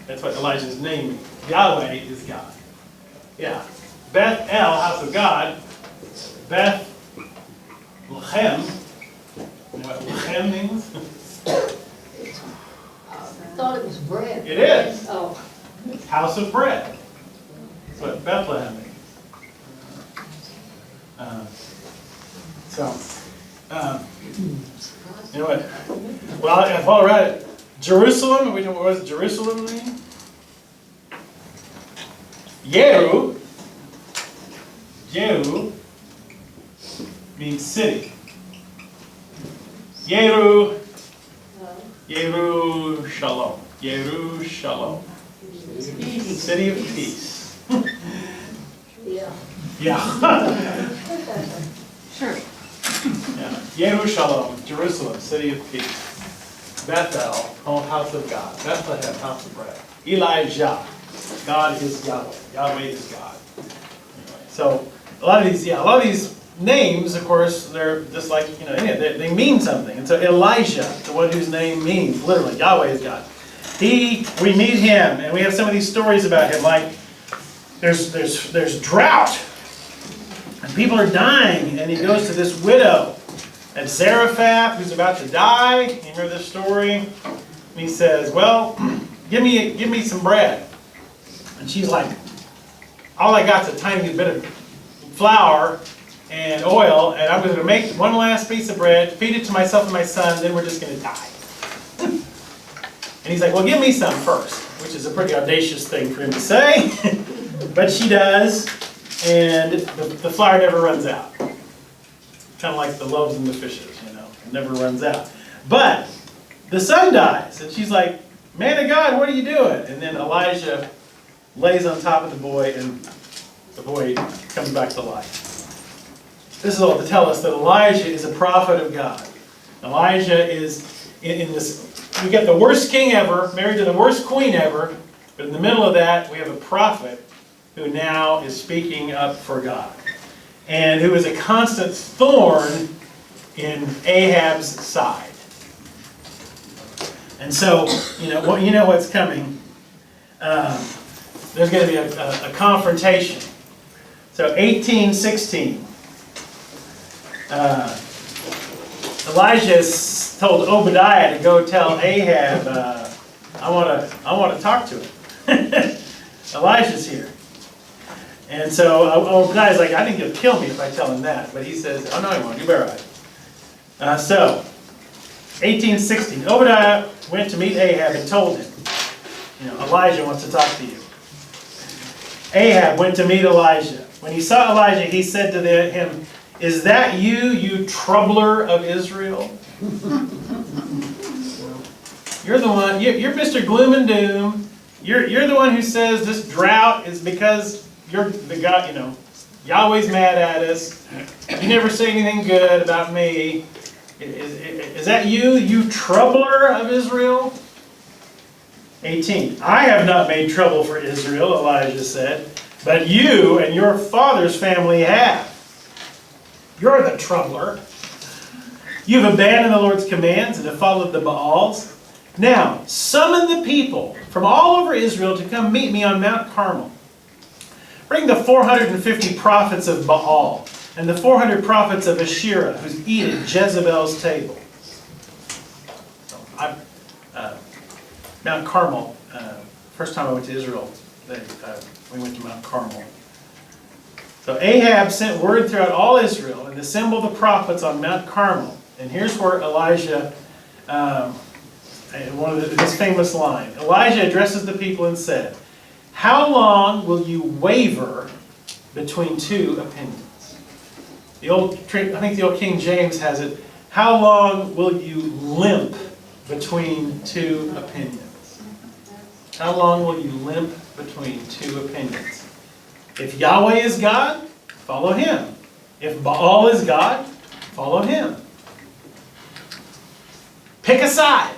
That's what Elijah's name means. Yahweh is God. Yeah. Beth El, house of God. Beth Lechem. You know what Lechem means? Thought it was bread. It is. Oh. House of bread. That's what Bethlehem means. You know what? Well, if I read it, Jerusalem, we know what does Jerusalem mean? Yeru means city. Yeru Shalom. Yeru Shalom. City of peace. Yeah. Yeah. Sure. Yeah. Yeru Shalom, Jerusalem, city of peace. Bethel, home, house of God. Bethlehem, house of bread. Elijah, God is Yahweh. Yahweh is God. Anyway, so a lot of these names, of course, they're just like, you know, they mean something. And so Elijah, the one whose name means literally Yahweh is God. We meet him, and we have some of these stories about him, like there's drought, and people are dying, and he goes to this widow at Zarephath who's about to die. You remember this story? And he says, "Well, give me some bread." And she's like, "All I got's a tiny bit of flour and oil, and I'm going to make one last piece of bread, feed it to myself and my son, then we're just going to die." And he's like, well, give me some first, which is a pretty audacious thing for him to say. But she does, and the flour never runs out. Kind of like the loaves and the fishes, you know, it never runs out. But the son dies, and she's like, man of God, what are you doing? And then Elijah lays on top of the boy, and the boy comes back to life. This is all to tell us that Elijah is a prophet of God. Elijah is in this, we get the worst king ever, married to the worst queen ever, but in the middle of that, we have a prophet who now is speaking up for God, and who is a constant thorn in Ahab's side. And so, you know what's coming. There's going to be a confrontation. So 1816. Elijah told Obadiah to go tell Ahab, I want to talk to him. Elijah's here. And so Obadiah's like, I think he'll kill me if I tell him that. But he says, oh no, he won't. You better right. So, 1816. Obadiah went to meet Ahab and told him, Elijah wants to talk to you. Ahab went to meet Elijah. When he saw Elijah, he said to him, is that you troubler of Israel? You're the one, you're Mr. Gloom and Doom. You're the one who says this drought is because you're the God, Yahweh's mad at us. You never say anything good about me. Is that you troubler of Israel? 18. I have not made trouble for Israel, Elijah said, but you and your father's family have. You're the troubler. You've abandoned the Lord's commands and have followed the Baals. Now, summon the people from all over Israel to come meet me on Mount Carmel. Bring the 450 prophets of Baal and the 400 prophets of Asherah who eat at Jezebel's table. Mount Carmel, first time I went to Israel, we went to Mount Carmel. So Ahab sent word throughout all Israel and assembled the prophets on Mount Carmel. And here's where Elijah, his famous line. Elijah addresses the people and said, how long will you waver between two opinions? I think the old King James has it, how long will you limp between two opinions? How long will you limp between two opinions? If Yahweh is God, follow him. If Baal is God, follow him. Pick a side.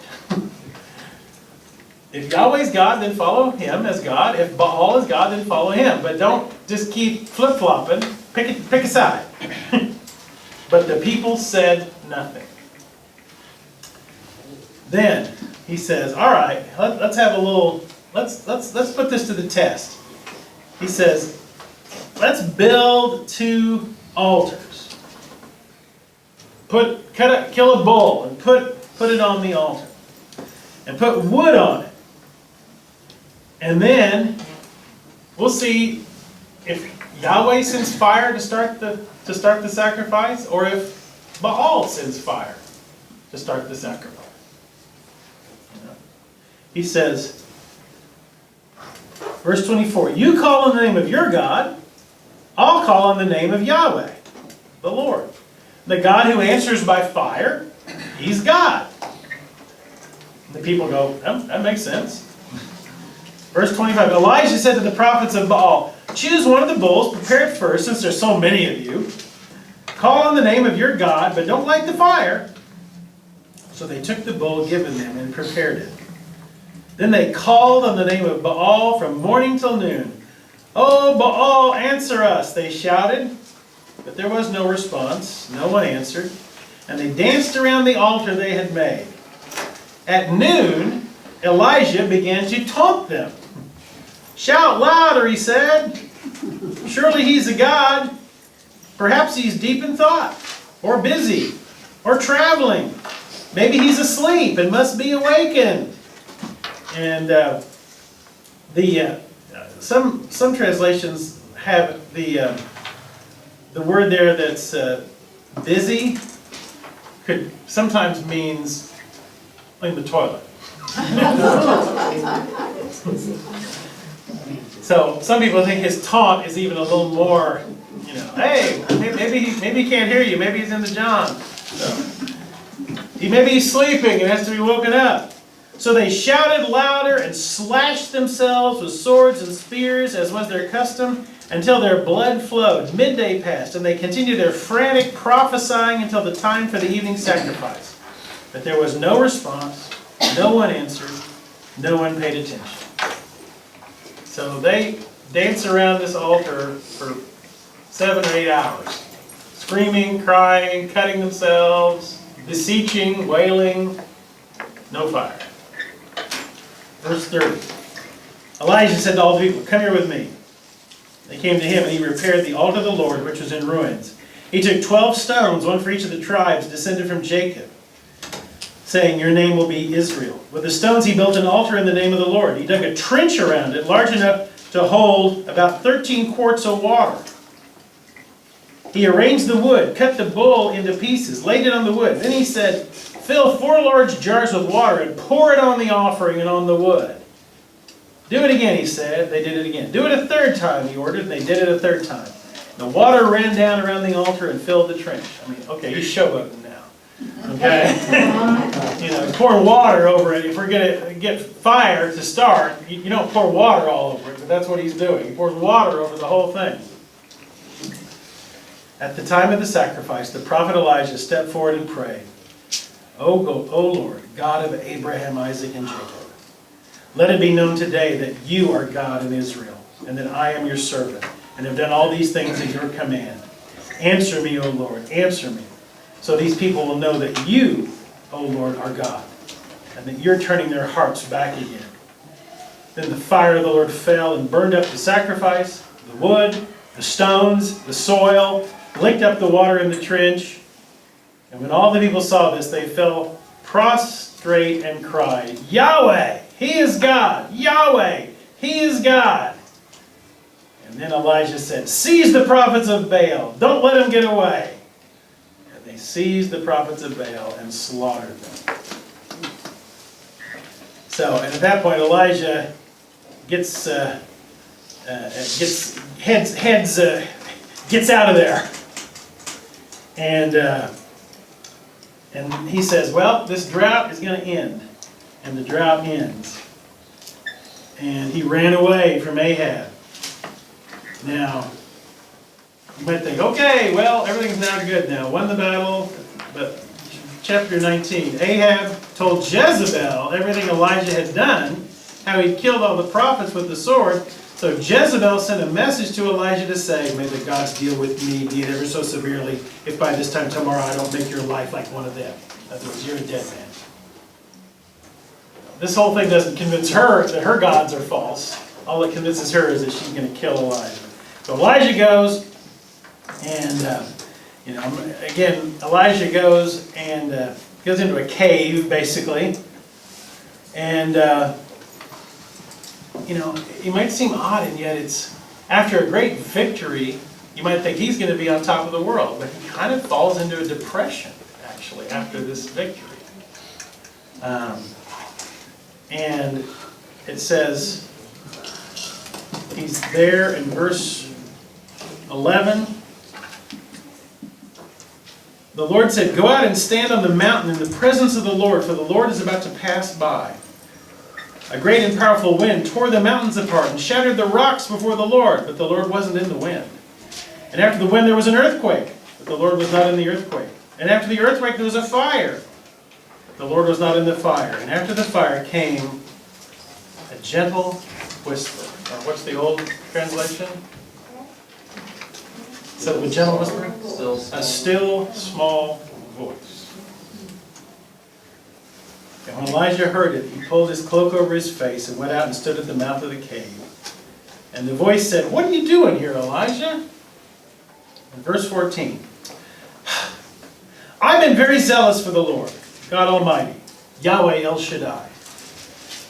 If Yahweh is God, then follow him as God. If Baal is God, then follow him. But don't just keep flip-flopping. Pick a side. But the people said nothing. Then he says, all right, let's have a little, let's put this to the test. He says, let's build 2 altars. Kill a bull and put it on the altar. And put wood on it. And then we'll see if Yahweh sends fire to start the sacrifice, or if Baal sends fire to start the sacrifice. He says, verse 24, you call on the name of your God, I'll call on the name of Yahweh, the Lord. The God who answers by fire, he's God. The people go, that makes sense. Verse 25, Elijah said to the prophets of Baal, choose one of the bulls, prepare it first, since there's so many of you. Call on the name of your God, but don't light the fire. So they took the bull given them and prepared it. Then they called on the name of Baal from morning till noon. Oh, Baal, answer us, they shouted. But there was no response. No one answered. And they danced around the altar they had made. At noon, Elijah began to taunt them. Shout louder, he said. Surely he's a god. Perhaps he's deep in thought, or busy, or traveling. Maybe he's asleep and must be awakened. And some translations have the word there that's busy could sometimes means in the toilet. So some people think his taunt is even a little more, hey, maybe he can't hear you, maybe he's in the John. So, maybe he's sleeping and has to be woken up. So they shouted louder and slashed themselves with swords and spears, as was their custom, until their blood flowed. Midday passed, and they continued their frantic prophesying until the time for the evening sacrifice. But there was no response, no one answered, no one paid attention. So they dance around this altar for 7 or 8 hours, screaming, crying, cutting themselves, beseeching, wailing, no fire. Verse 30. Elijah said to all the people, "Come here with me." They came to him, and he repaired the altar of the Lord, which was in ruins. He took 12 stones, one for each of the tribes descended from Jacob, saying, "Your name will be Israel." With the stones he built an altar in the name of the Lord. He dug a trench around it, large enough to hold about 13 quarts of water. He arranged the wood, cut the bull into pieces, laid it on the wood. Then he said, "Fill 4 large jars with water and pour it on the offering and on the wood." "Do it again," he said. They did it again. "Do it a 3rd time," he ordered, and they did it a 3rd time. The water ran down around the altar and filled the trench. Okay, he's showboating now. Okay? Pour water over it. If we're going to get fire to start, you don't pour water all over it, but that's what he's doing. He pours water over the whole thing. At the time of the sacrifice, the prophet Elijah stepped forward and prayed, O Lord, God of Abraham, Isaac, and Jacob, let it be known today that you are God in Israel, and that I am your servant, and have done all these things at your command. Answer me, O Lord, answer me, so these people will know that you, O Lord, are God, and that you're turning their hearts back again. Then the fire of the Lord fell and burned up the sacrifice, the wood, the stones, the soil, licked up the water in the trench. And when all the people saw this, they fell prostrate and cried, "Yahweh, He is God! Yahweh, He is God!" And then Elijah said, "Seize the prophets of Baal. Don't let them get away." And they seized the prophets of Baal and slaughtered them. So, and at that point, Elijah gets out of there. And he says, well, this drought is going to end. And the drought ends. And he ran away from Ahab. Now, you might think, okay, well, everything's now good now. Won the battle. But chapter 19, Ahab told Jezebel everything Elijah had done, how he'd killed all the prophets with the sword. So Jezebel sent a message to Elijah to say, "May the gods deal with me, be it ever so severely, if by this time tomorrow I don't make your life like one of them." In other words, you're a dead man. This whole thing doesn't convince her that her gods are false. All it convinces her is that she's going to kill Elijah. So Elijah goes, and again, Elijah goes and goes into a cave, basically, and it might seem odd, and yet it's after a great victory. You might think he's going to be on top of the world, but he kind of falls into a depression, actually, after this victory. And it says, he's there in verse 11. The Lord said, "Go out and stand on the mountain in the presence of the Lord, for the Lord is about to pass by." A great and powerful wind tore the mountains apart and shattered the rocks before the Lord, but the Lord wasn't in the wind. And after the wind there was an earthquake, but the Lord was not in the earthquake. And after the earthquake there was a fire. The Lord was not in the fire. And after the fire came a gentle whisper. Or what's the old translation? So a gentle whisper? A still small voice. And when Elijah heard it, he pulled his cloak over his face and went out and stood at the mouth of the cave. And the voice said, "What are you doing here, Elijah?" In verse 14. "I've been very zealous for the Lord, God Almighty, Yahweh El Shaddai.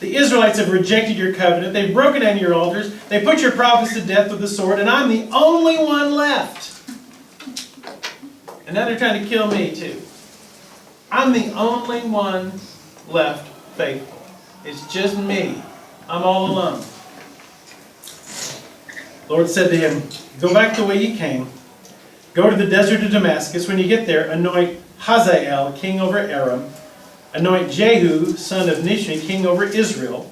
The Israelites have rejected your covenant. They've broken down your altars. They put your prophets to death with the sword, and I'm the only one left. And now they're trying to kill me too. I'm the only one left faithful." It's just me. I'm all alone. The Lord said to him, go back the way you came. Go to the desert of Damascus. When you get there, anoint Hazael, king over Aram. Anoint Jehu, son of Nishmi, king over Israel.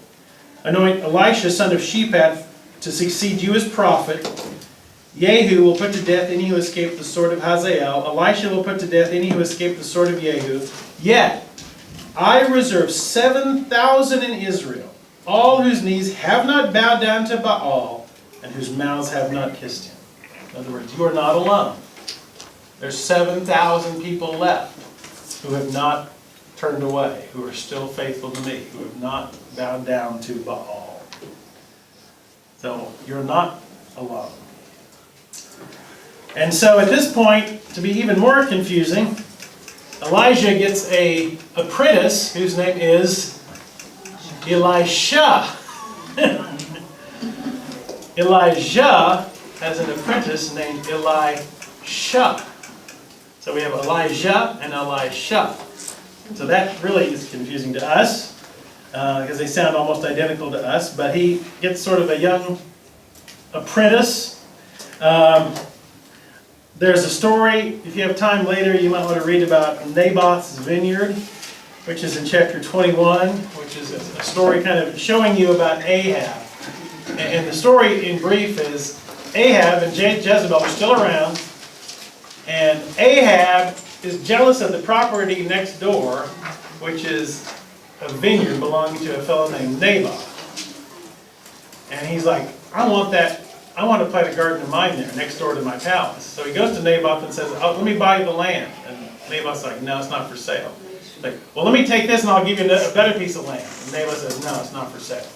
Anoint Elisha, son of Shaphat, to succeed you as prophet. Jehu will put to death any who escaped the sword of Hazael. Elisha will put to death any who escaped the sword of Jehu. Yet I reserve 7,000 in Israel, all whose knees have not bowed down to Baal, and whose mouths have not kissed him. In other words, you are not alone. There's 7,000 people left who have not turned away, who are still faithful to me, who have not bowed down to Baal. So you're not alone. And so at this point, to be even more confusing, Elijah gets an apprentice whose name is Elisha. Elijah has an apprentice named Elisha. So we have Elijah and Elisha. So that really is confusing to us because they sound almost identical to us. But he gets sort of a young apprentice. There's a story, if you have time later, you might want to read about Naboth's vineyard, which is in chapter 21, which is a story kind of showing you about Ahab. And the story in brief is Ahab and Jezebel are still around, and Ahab is jealous of the property next door, which is a vineyard belonging to a fellow named Naboth. And he's like, I want to plant a garden of mine there, next door to my palace. So he goes to Naboth and says, oh, let me buy you the land. And Naboth's like, no, it's not for sale. He's like, well, let me take this and I'll give you a better piece of land. And Naboth says, no, it's not for sale.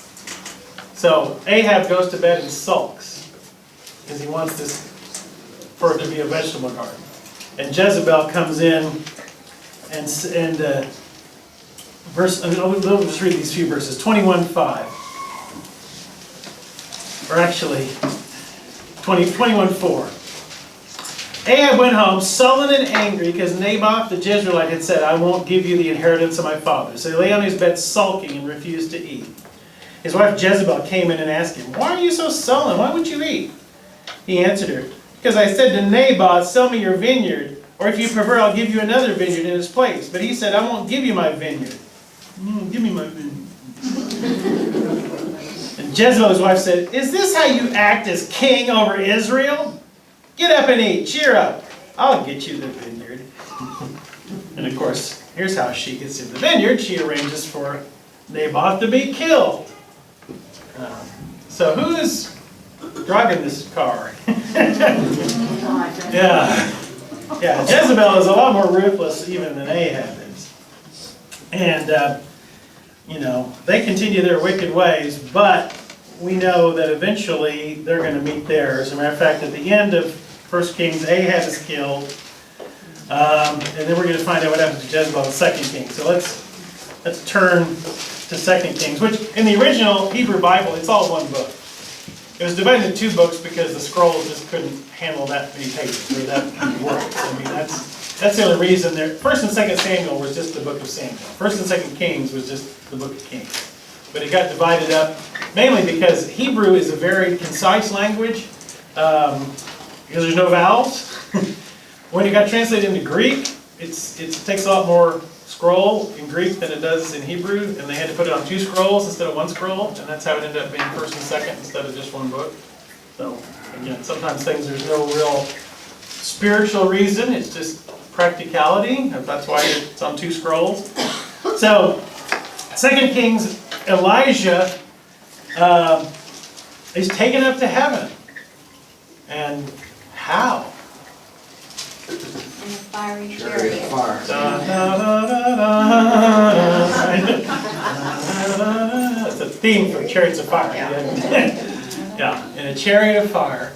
So Ahab goes to bed and sulks, because he wants this for it to be a vegetable garden. And Jezebel comes in and we'll just read these few verses. 21:5. Or actually, 21:4. Ahab went home sullen and angry because Naboth the Jezreelite had said, I won't give you the inheritance of my father. So he lay on his bed sulking and refused to eat. His wife Jezebel came in and asked him, why are you so sullen? Why won't you eat? He answered her, because I said to Naboth, sell me your vineyard, or if you prefer, I'll give you another vineyard in its place. But he said, I won't give you my vineyard. Give me my vineyard. And Jezebel's wife said, is this how you act as king over Israel? Get up and eat. Cheer up. I'll get you the vineyard. And of course, here's how she gets in the vineyard. She arranges for Naboth to be killed. So who is driving this car? Yeah. Jezebel is a lot more ruthless even than Ahab is. And, they continue their wicked ways, but we know that eventually they're going to meet theirs. As a matter of fact, at the end of 1 Kings, Ahab is killed. And then we're going to find out what happens to Jezebel in 2 Kings. So let's turn to 2 Kings, which in the original Hebrew Bible, it's all one book. It was divided into two books because the scrolls just couldn't handle that many pages or that many words. I mean, that's the only reason there. 1st and 2nd Samuel was just the book of Samuel. 1st and 2nd Kings was just the book of Kings. But it got divided up mainly because Hebrew is a very concise language because there's no vowels. When it got translated into Greek, it takes a lot more scroll in Greek than it does in Hebrew, and they had to put it on 2 scrolls instead of 1 scroll, and that's how it ended up being 1st and 2nd instead of just one book. So again, sometimes things there's no real spiritual reason, it's just practicality. That's why it's on 2 scrolls. So 2 Kings, Elijah is taken up to heaven. And how? In a fiery Chariot of fire. It's a theme from Chariots of Fire. Yeah, in a chariot of fire.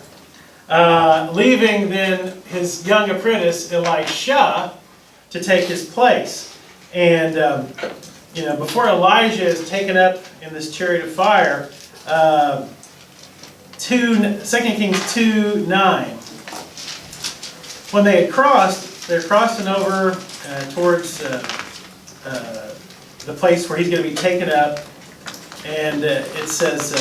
Leaving then his young apprentice, Elisha, to take his place. And, before Elijah is taken up in this chariot of fire, 2 Kings 2:9. When they had crossed, they're crossing over towards the place where he's going to be taken up. And it says,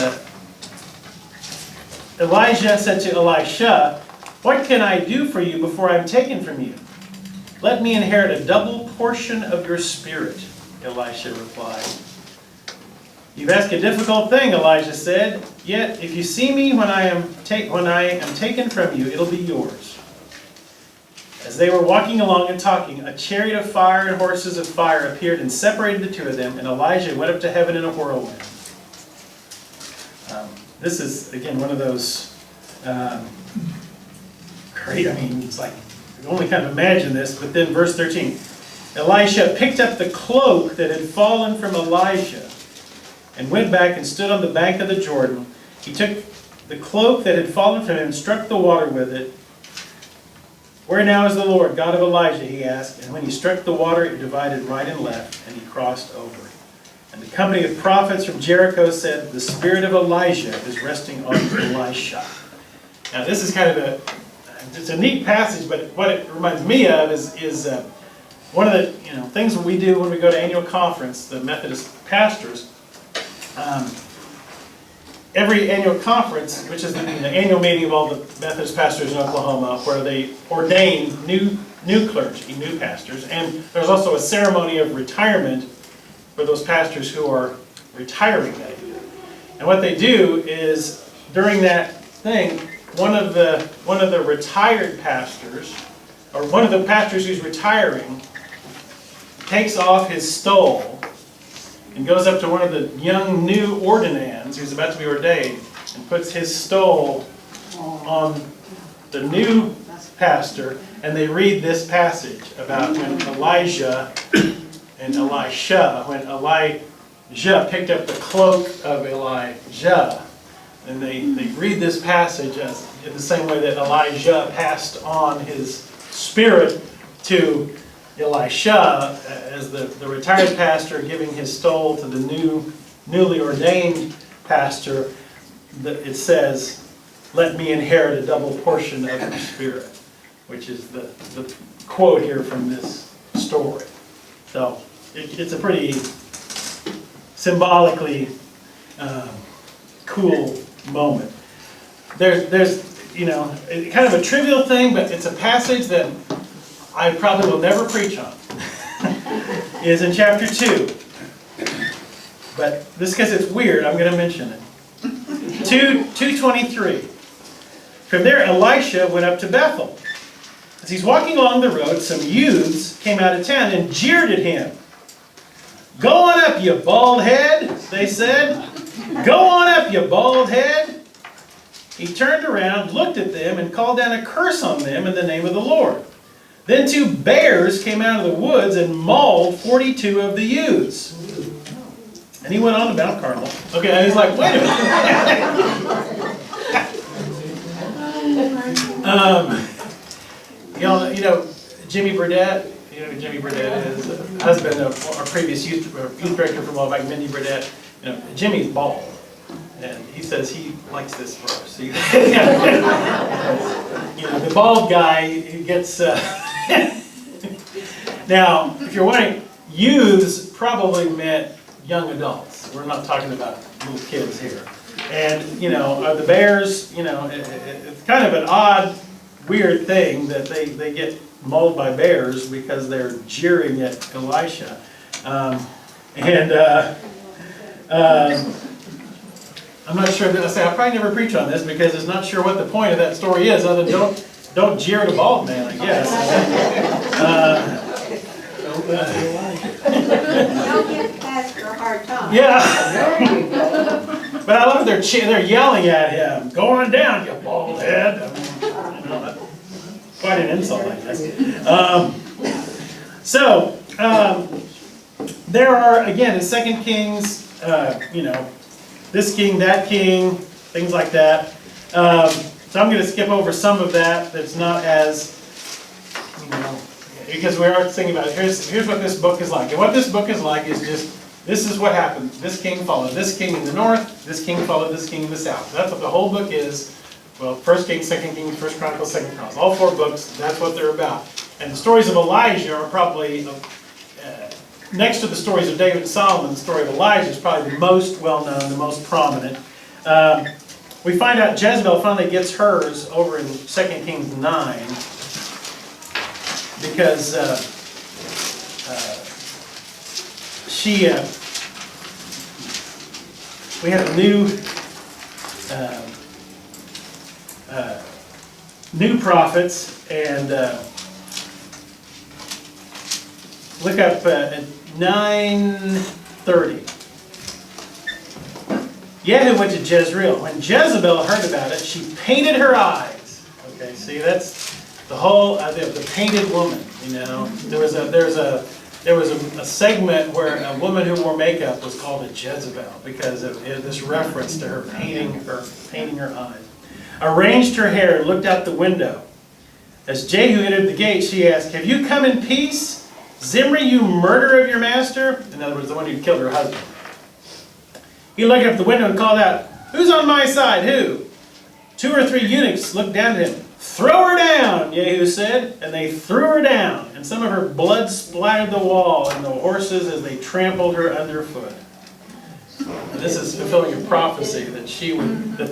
Elijah said to Elisha, "What can I do for you before I'm taken from you?" "Let me inherit a double portion of your spirit," Elisha replied. "You've asked a difficult thing," Elijah said. "Yet if you see me when I am taken from you, it'll be yours." As they were walking along and talking, a chariot of fire and horses of fire appeared and separated the two of them, and Elijah went up to heaven in a whirlwind. This is, again, one of those great, it's like, you can only kind of imagine this, but then verse 13. Elisha picked up the cloak that had fallen from Elijah and went back and stood on the bank of the Jordan. He took the cloak that had fallen from him and struck the water with it. "Where now is the Lord, God of Elijah?" he asked. And when he struck the water, it divided right and left, and he crossed over. And the company of prophets from Jericho said, "The spirit of Elijah is resting on Elisha." Now this is kind of it's a neat passage, but what it reminds me of is one of the things that we do when we go to annual conference, the Methodist pastors. Every annual conference, which is the annual meeting of all the Methodist pastors in Oklahoma, where they ordain new clergy, new pastors, and there's also a ceremony of retirement for those pastors who are retiring that year. And what they do is during that thing, one of the retired pastors, or one of the pastors who's retiring, takes off his stole and goes up to one of the young new ordinands who's about to be ordained and puts his stole on the new pastor, and they read this passage about when Elijah and Elisha, when Elijah picked up the cloak of Elijah, and they read this passage as in the same way that Elijah passed on his spirit to Elisha, as the retired pastor giving his stole to the newly ordained pastor. It says, "Let me inherit a double portion of your spirit," which is the quote here from this story. So it's a pretty symbolically cool moment. There's kind of a trivial thing, but it's a passage that I probably will never preach on. Is in chapter 2. But this, because it's weird, I'm going to mention it. 2:23. From there, Elisha went up to Bethel. As he's walking along the road, some youths came out of town and jeered at him. "Go on up, you bald head," they said. "Go on up, you bald head." He turned around, looked at them, and called down a curse on them in the name of the Lord. Then 2 bears came out of the woods and mauled 42 of the youths. And he went on to Mount Carmel. Okay, and he's like, wait a minute. Jimmy Burdett, you know who Jimmy Burdett is, husband of our previous youth director from Wallback, Mindy Burdett. Jimmy's bald. And he says he likes this verse. The bald guy, he gets... Now, if you're wondering, youths probably meant young adults. We're not talking about little kids here. And, the bears, it's kind of an odd, weird thing that they get mauled by bears because they're jeering at Elisha. I'm not sure, I'll probably never preach on this because it's not sure what the point of that story is, other than don't jeer at a bald man, I guess. Don't give Pastor a hard time. Yeah. But I love they're yelling at him. "Go on down, you bald head." Quite an insult, I guess. There are, again, in 2 Kings, this king, that king, things like that. So I'm going to skip over some of that. That's not as, because we are thinking about it. Here's what this book is like. And what this book is like is just, this is what happened. This king followed this king in the north. This king followed this king in the south. That's what the whole book is. Well, 1 Kings, 2 Kings, 1 Chronicles, 2 Chronicles. All 4 books, that's what they're about. And the stories of Elijah are probably next to the stories of David and Solomon, the story of Elijah is probably the most well-known, the most prominent. We find out Jezebel finally gets hers over in 2 Kings 9 because we have a new prophets, and look up at 9:30. Yehu went to Jezreel. When Jezebel heard about it, she painted her eyes. Okay, see, that's the whole the painted woman. You know, there was a segment where a woman who wore makeup was called a Jezebel because of this reference to her painting her eyes. Arranged her hair and looked out the window. As Jehu entered the gate, she asked, "Have you come in peace? Zimri, you murderer of your master?" In other words, the one who killed her husband. He looked up the window and called out, "Who's on my side? Who?" 2 or 3 eunuchs looked down at him. "Throw her down," Jehu said, and they threw her down, and some of her blood splattered the wall and the horses as they trampled her underfoot. And this is fulfilling a prophecy that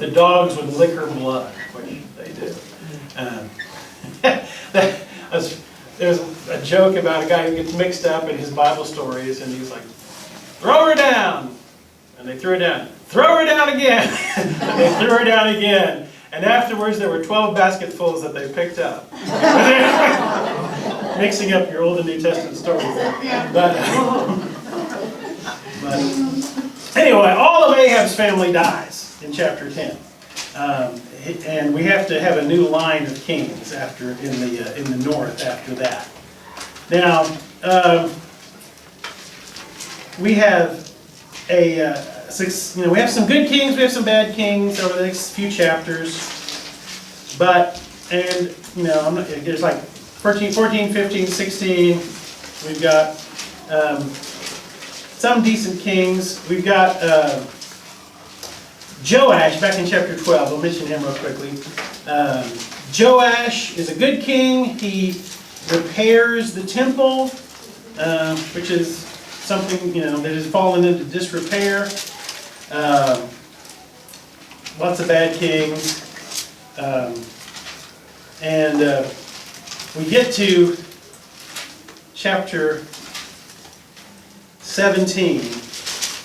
the dogs would lick her blood, which they do. There's a joke about a guy who gets mixed up in his Bible stories, and he's like, "Throw her down," and they threw her down. "Throw her down again," and they threw her down again. And afterwards, there were 12 basketfuls that they picked up. Mixing up your Old and New Testament stories there. But anyway, all of Ahab's family dies in chapter 10. And we have to have a new line of kings in the north after that. Now, we have we have some good kings, we have some bad kings over the next few chapters. There's like 14, 15, 16. We've got some decent kings. We've got Joash back in chapter 12. I'll mention him real quickly. Joash is a good king. He repairs the temple, which is something that has fallen into disrepair. Lots of bad kings. We get to chapter 17,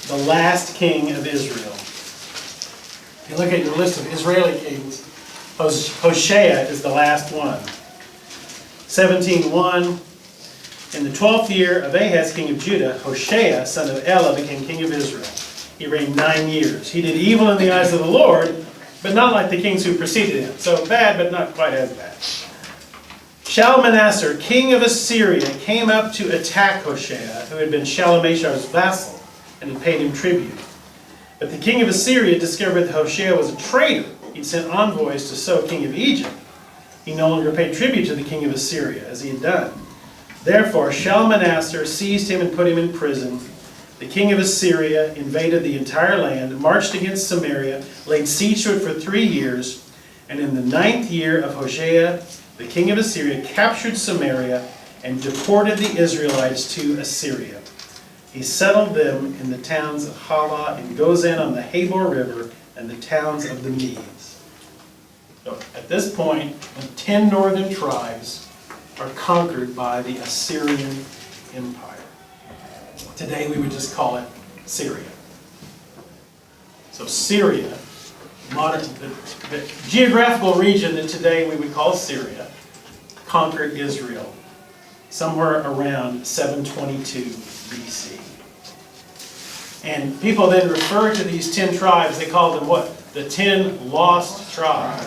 the last king of Israel. If you look at your list of Israeli kings, Hoshea is the last one. 17:1. In the 12th year of Ahaz, king of Judah, Hoshea, son of Elah, became king of Israel. He reigned 9 years. He did evil in the eyes of the Lord, but not like the kings who preceded him. So bad, but not quite as bad. Shalmaneser, king of Assyria, came up to attack Hoshea, who had been Shalmashar's vassal, and had paid him tribute. But the king of Assyria discovered that Hoshea was a traitor. He'd sent envoys to So, king of Egypt. He no longer paid tribute to the king of Assyria, as he had done. Therefore, Shalmaneser seized him and put him in prison. The king of Assyria invaded the entire land, marched against Samaria, laid siege to it for 3 years, and in the 9th year of Hoshea, the king of Assyria captured Samaria and deported the Israelites to Assyria. He settled them in the towns of Halah and Gozan on the Habor River and the towns of the Medes. So at this point, the 10 northern tribes are conquered by the Assyrian Empire. Today we would just call it Syria. So Syria, the geographical region that today we would call Syria, conquered Israel somewhere around 722 BC. And people then refer to these 10 tribes, they call them what? The 10 lost tribes.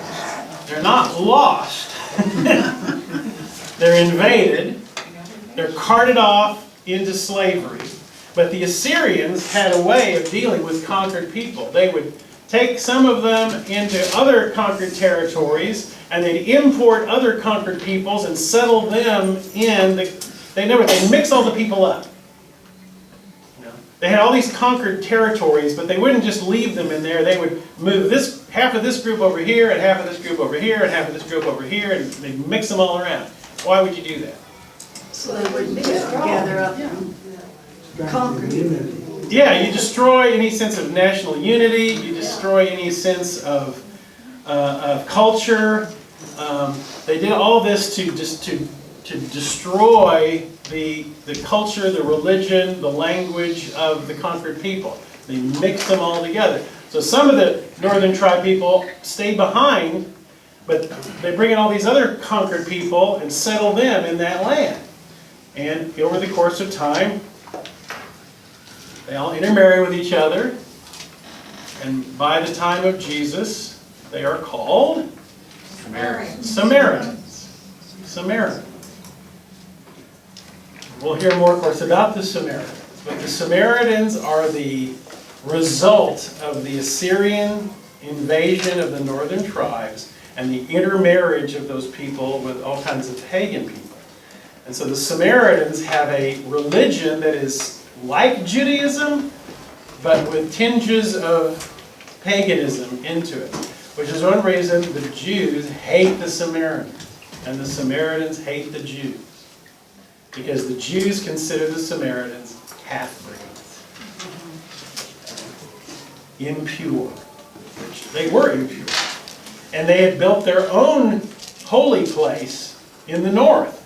They're not lost. They're invaded. They're carted off into slavery. But the Assyrians had a way of dealing with conquered people. They would take some of them into other conquered territories, and they'd import other conquered peoples and settle them in. They'd mix all the people up. They had all these conquered territories, but they wouldn't just leave them in there. They would move half of this group over here, and half of this group over here, and half of this group over here, and they'd mix them all around. Why would you do that? So they wouldn't gather up. Conquer unity. Yeah, you destroy any sense of national unity, you destroy any sense of culture. They did all this to destroy the culture, the religion, the language of the conquered people. They mixed them all together. So some of the northern tribe people stay behind, but they bring in all these other conquered people and settle them in that land. And over the course of time, they all intermarry with each other. And by the time of Jesus, they are called Samaritans. Samaritans. We'll hear more, of course, about the Samaritans. But the Samaritans are the result of the Assyrian invasion of the northern tribes and the intermarriage of those people with all kinds of pagan people. And so the Samaritans have a religion that is like Judaism, but with tinges of paganism into it. Which is one reason the Jews hate the Samaritans, and the Samaritans hate the Jews. Because the Jews consider the Samaritans half-breeds. Impure. Which they were impure. And they had built their own holy place in the north.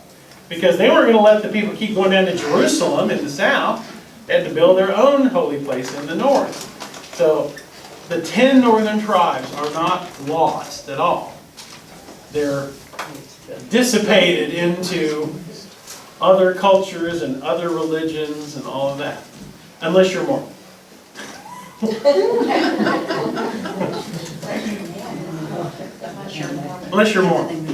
Because they weren't going to let the people keep going down to Jerusalem in the south. They had to build their own holy place in the north. So the 10 northern tribes are not lost at all. They're dissipated into other cultures and other religions and all of that. Unless you're Mormon. Unless you're Mormon.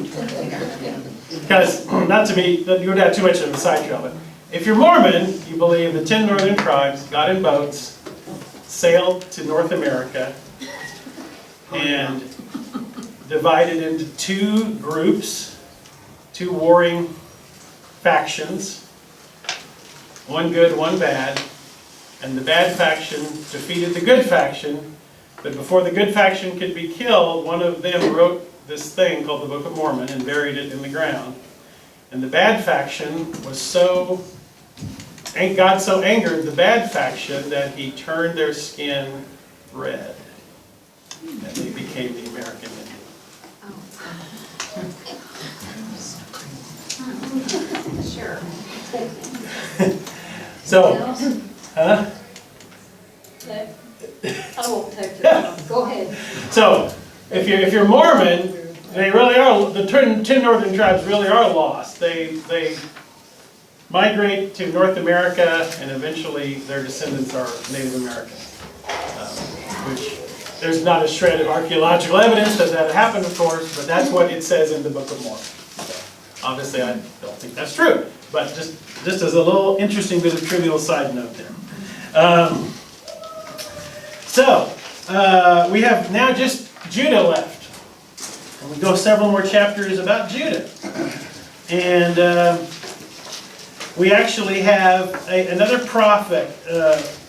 Because, not to be, you would have too much of a side trail, but if you're Mormon, you believe the 10 northern tribes got in boats, sailed to North America, and divided into 2 groups, 2 warring factions, one good, one bad, and the bad faction defeated the good faction, but before the good faction could be killed, one of them wrote this thing called the Book of Mormon and buried it in the ground. And the bad faction was God so angered the bad faction that he turned their skin red. And they became the American Indian. Sure. So, huh? I won't take your time. Go ahead. So, if you're Mormon, they really are, the 10 northern tribes really are lost. They migrate to North America, and eventually their descendants are Native Americans. Which, there's not a shred of archaeological evidence that happened, of course, but that's what it says in the Book of Mormon. So, obviously, I don't think that's true, but just as a little interesting bit of trivial side note there. We have now just Judah left. And we go several more chapters about Judah. And we actually have another prophet,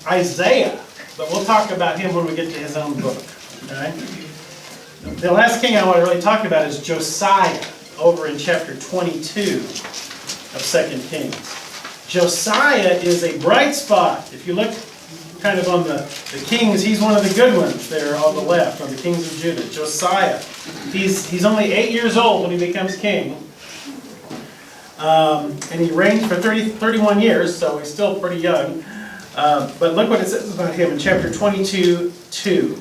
Isaiah, but we'll talk about him when we get to his own book. Okay? The last king I want to really talk about is Josiah, over in chapter 22 of 2 Kings. Josiah is a bright spot. If you look kind of on the kings, he's one of the good ones there on the left, on the kings of Judah. Josiah. He's only 8 years old when he becomes king. And he reigns for 31 years, so he's still pretty young. But look what it says about him in chapter 22:2.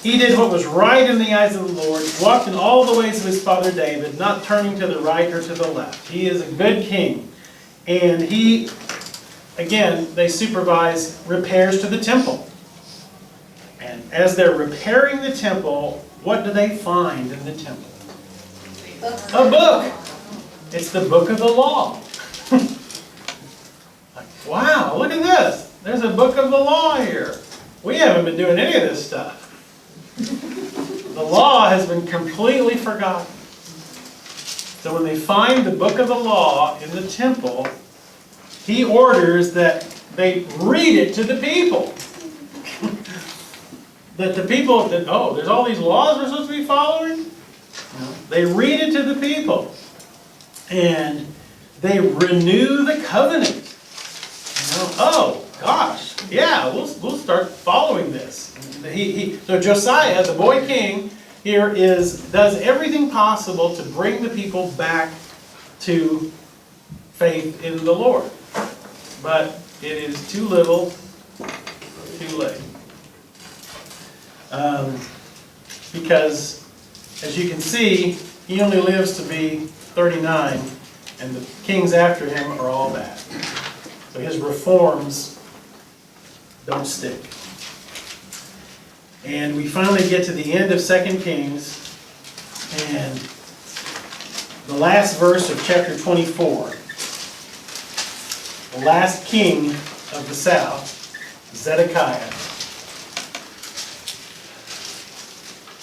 He did what was right in the eyes of the Lord, walked in all the ways of his father David, not turning to the right or to the left. He is a good king. And they supervise repairs to the temple. And as they're repairing the temple, what do they find in the temple? A book. It's the book of the law. Like, wow, look at this. There's a book of the law here. We haven't been doing any of this stuff. The law has been completely forgotten. So when they find the book of the law in the temple, he orders that they read it to the people. That the people, there's all these laws we're supposed to be following? They read it to the people. And they renew the covenant. yeah, we'll start following this. So Josiah, the boy king, here does everything possible to bring the people back to faith in the Lord. But it is too little, too late. Because, as you can see, he only lives to be 39, and the kings after him are all bad. So his reforms don't stick. And we finally get to the end of 2 Kings, and the last verse of chapter 24. The last king of the south, Zedekiah.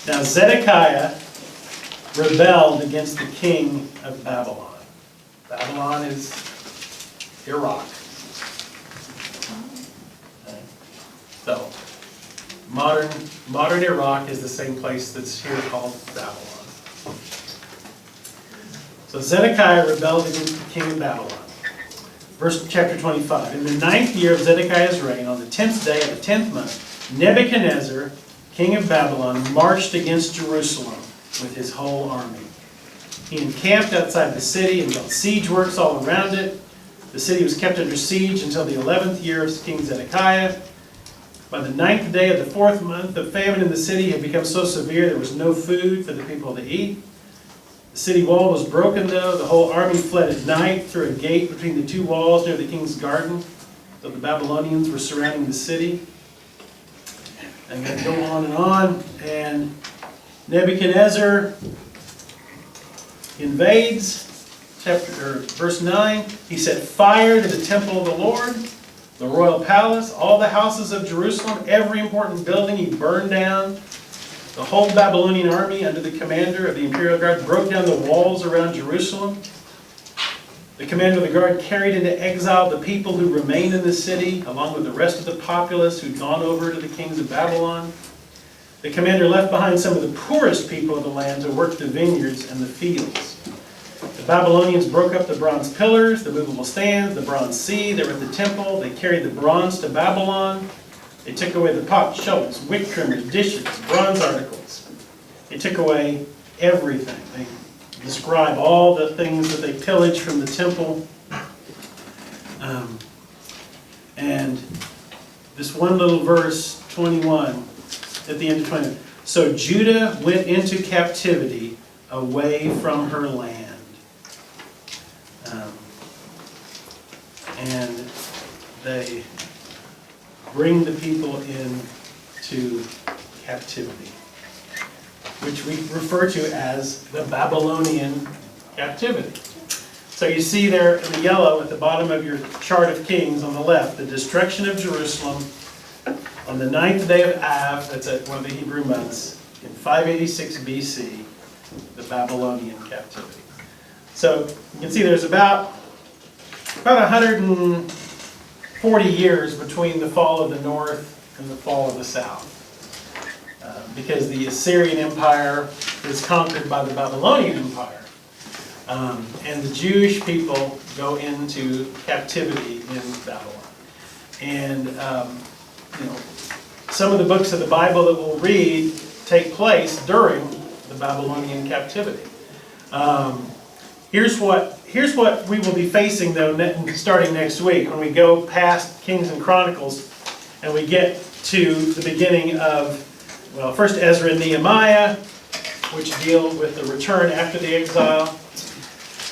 Now Zedekiah rebelled against the king of Babylon. Babylon is Iraq. Okay. So, modern Iraq is the same place that's here called Babylon. So Zedekiah rebelled against the king of Babylon. Verse chapter 25. In the 9th year of Zedekiah's reign, on the 10th day of the 10th month, Nebuchadnezzar, king of Babylon, marched against Jerusalem with his whole army. He encamped outside the city and built siege works all around it. The city was kept under siege until the 11th year of King Zedekiah. By the 9th day of the 4th month, the famine in the city had become so severe there was no food for the people to eat. The city wall was broken, though. The whole army fled at night through a gate between the two walls near the king's garden. So the Babylonians were surrounding the city. I'm going to go on. And Nebuchadnezzar invades. Verse 9, he set fire to the temple of the Lord, the royal palace, all the houses of Jerusalem, every important building he burned down. The whole Babylonian army under the commander of the imperial guard broke down the walls around Jerusalem. The commander of the guard carried into exile the people who remained in the city, along with the rest of the populace who'd gone over to the kings of Babylon. The commander left behind some of the poorest people of the land to work the vineyards and the fields. The Babylonians broke up the bronze pillars, the movable stands, the bronze sea that were at the temple. They carried the bronze to Babylon. They took away the pots, shovels, wick trimmers, dishes, bronze articles. They took away everything. They describe all the things that they pillaged from the temple. And this one little verse, 21, at the end of 20. So Judah went into captivity away from her land. And they bring the people into captivity, which we refer to as the Babylonian captivity. So you see there in the yellow at the bottom of your chart of Kings on the left, the destruction of Jerusalem on the 9th day of Av, that's at one of the Hebrew months, in 586 BC, the Babylonian captivity. So you can see there's about 140 years between the fall of the north and the fall of the south. Because the Assyrian Empire is conquered by the Babylonian Empire. And the Jewish people go into captivity in Babylon. And some of the books of the Bible that we'll read take place during the Babylonian captivity. Here's what we will be facing, though, starting next week, when we go past Kings and Chronicles, and we get to the beginning of, well, first Ezra and Nehemiah, which deal with the return after the exile,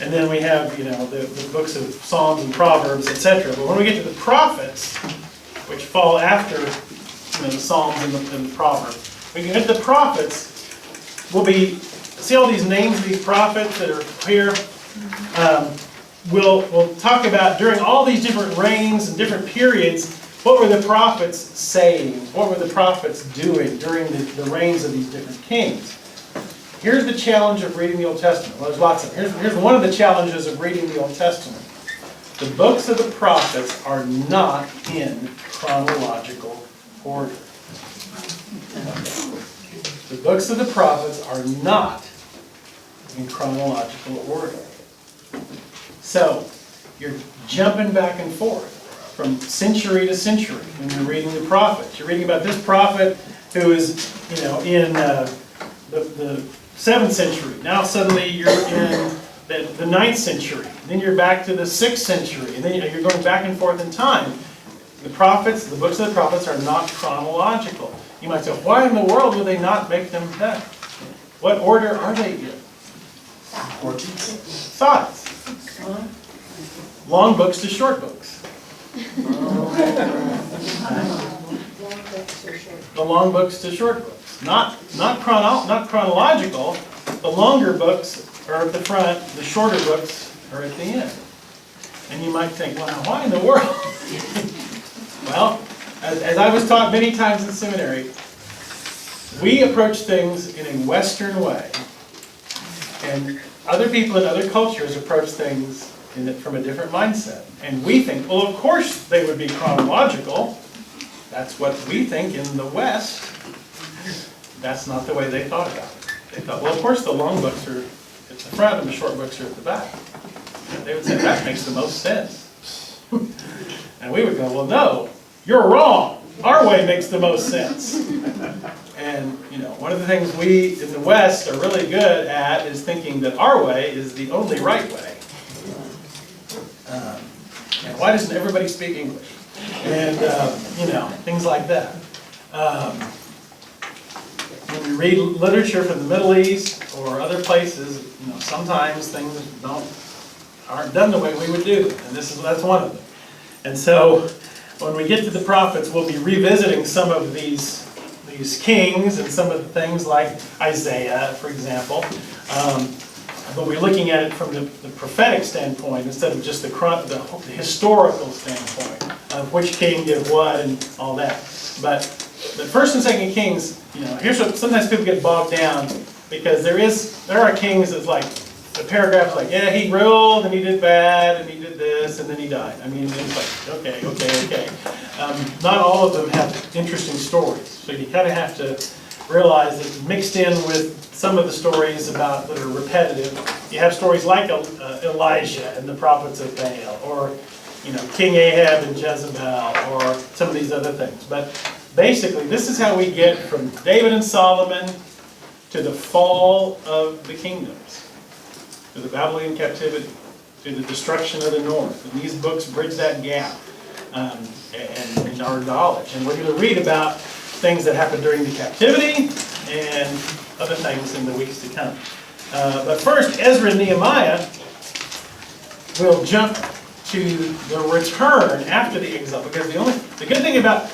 and then we have, the books of Psalms and Proverbs, etc. But when we get to the prophets, which fall after, the Psalms and the Proverbs, when we get to the prophets, see all these names of these prophets that are here? We'll talk about, during all these different reigns and different periods, what were the prophets saying? What were the prophets doing during the reigns of these different kings? Here's the challenge of reading the Old Testament. Well, there's lots of them. Here's one of the challenges of reading the Old Testament. The books of the prophets are not in chronological order. The books of the prophets are not in chronological order. So, you're jumping back and forth. from century to century when you're reading the prophets. You're reading about this prophet who is, in the 7th century. Now suddenly you're in the 9th century. Then you're back to the 6th century. And then you're going back and forth in time. The prophets, the books of the prophets are not chronological. You might say, why in the world would they not make them that? What order are they in? Thoughts. Long books to short books. The long books to short books. Not chronological. The longer books are at the front, the shorter books are at the end. And you might think, well, why in the world? Well, as I was taught many times in seminary, we approach things in a Western way. And other people in other cultures approach things from a different mindset. And we think, well, of course they would be chronological. That's what we think in the West. That's not the way they thought about it. They thought, well, of course the long books are at the front and the short books are at the back. And they would say, that makes the most sense. And we would go, well, no, you're wrong. Our way makes the most sense. And, one of the things we in the West are really good at is thinking that our way is the only right way. And why doesn't everybody speak English? And, things like that. When we read literature from the Middle East or other places, sometimes things aren't done the way we would do them. And that's one of them. And so, when we get to the prophets, we'll be revisiting some of these kings and some of the things like Isaiah, for example. But we're looking at it from the prophetic standpoint instead of just the historical standpoint of which king did what and all that. But the 1st and 2nd Kings, here's what sometimes people get bogged down because there are kings that's like the paragraph's like, yeah, he ruled and he did bad and he did this and then he died. I mean, it's like, okay. Not all of them have interesting stories. So you kind of have to realize that mixed in with some of the stories that are repetitive, you have stories like Elijah and the prophets of Baal, or King Ahab and Jezebel, or some of these other things. But basically, this is how we get from David and Solomon to the fall of the kingdoms, to the Babylonian captivity, to the destruction of the north. And these books bridge that gap and our knowledge. And we're going to read about things that happened during the captivity and other things in the weeks to come. But first, Ezra and Nehemiah will jump to the return after the exile, because the good thing about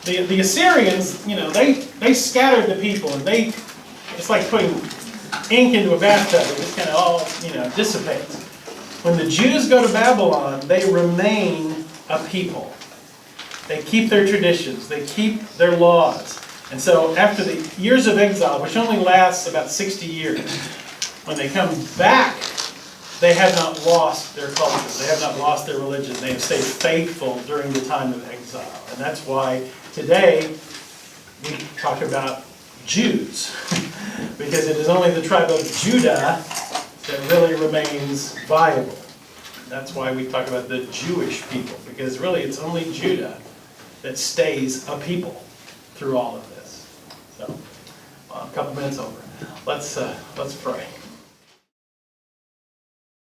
the Assyrians, they scattered the people, and it's like putting ink into a bathtub. It just kind of all dissipates. When the Jews go to Babylon, they remain a people. They keep their traditions. They keep their laws. And so after the years of exile, which only lasts about 60 years, when they come back, they have not lost their culture. They have not lost their religion. They have stayed faithful during the time of exile. And that's why today we talk about Jews, because it is only the tribe of Judah that really remains viable. That's why we talk about the Jewish people, because really it's only Judah that stays a people through all of this. So, a couple minutes over. Let's pray.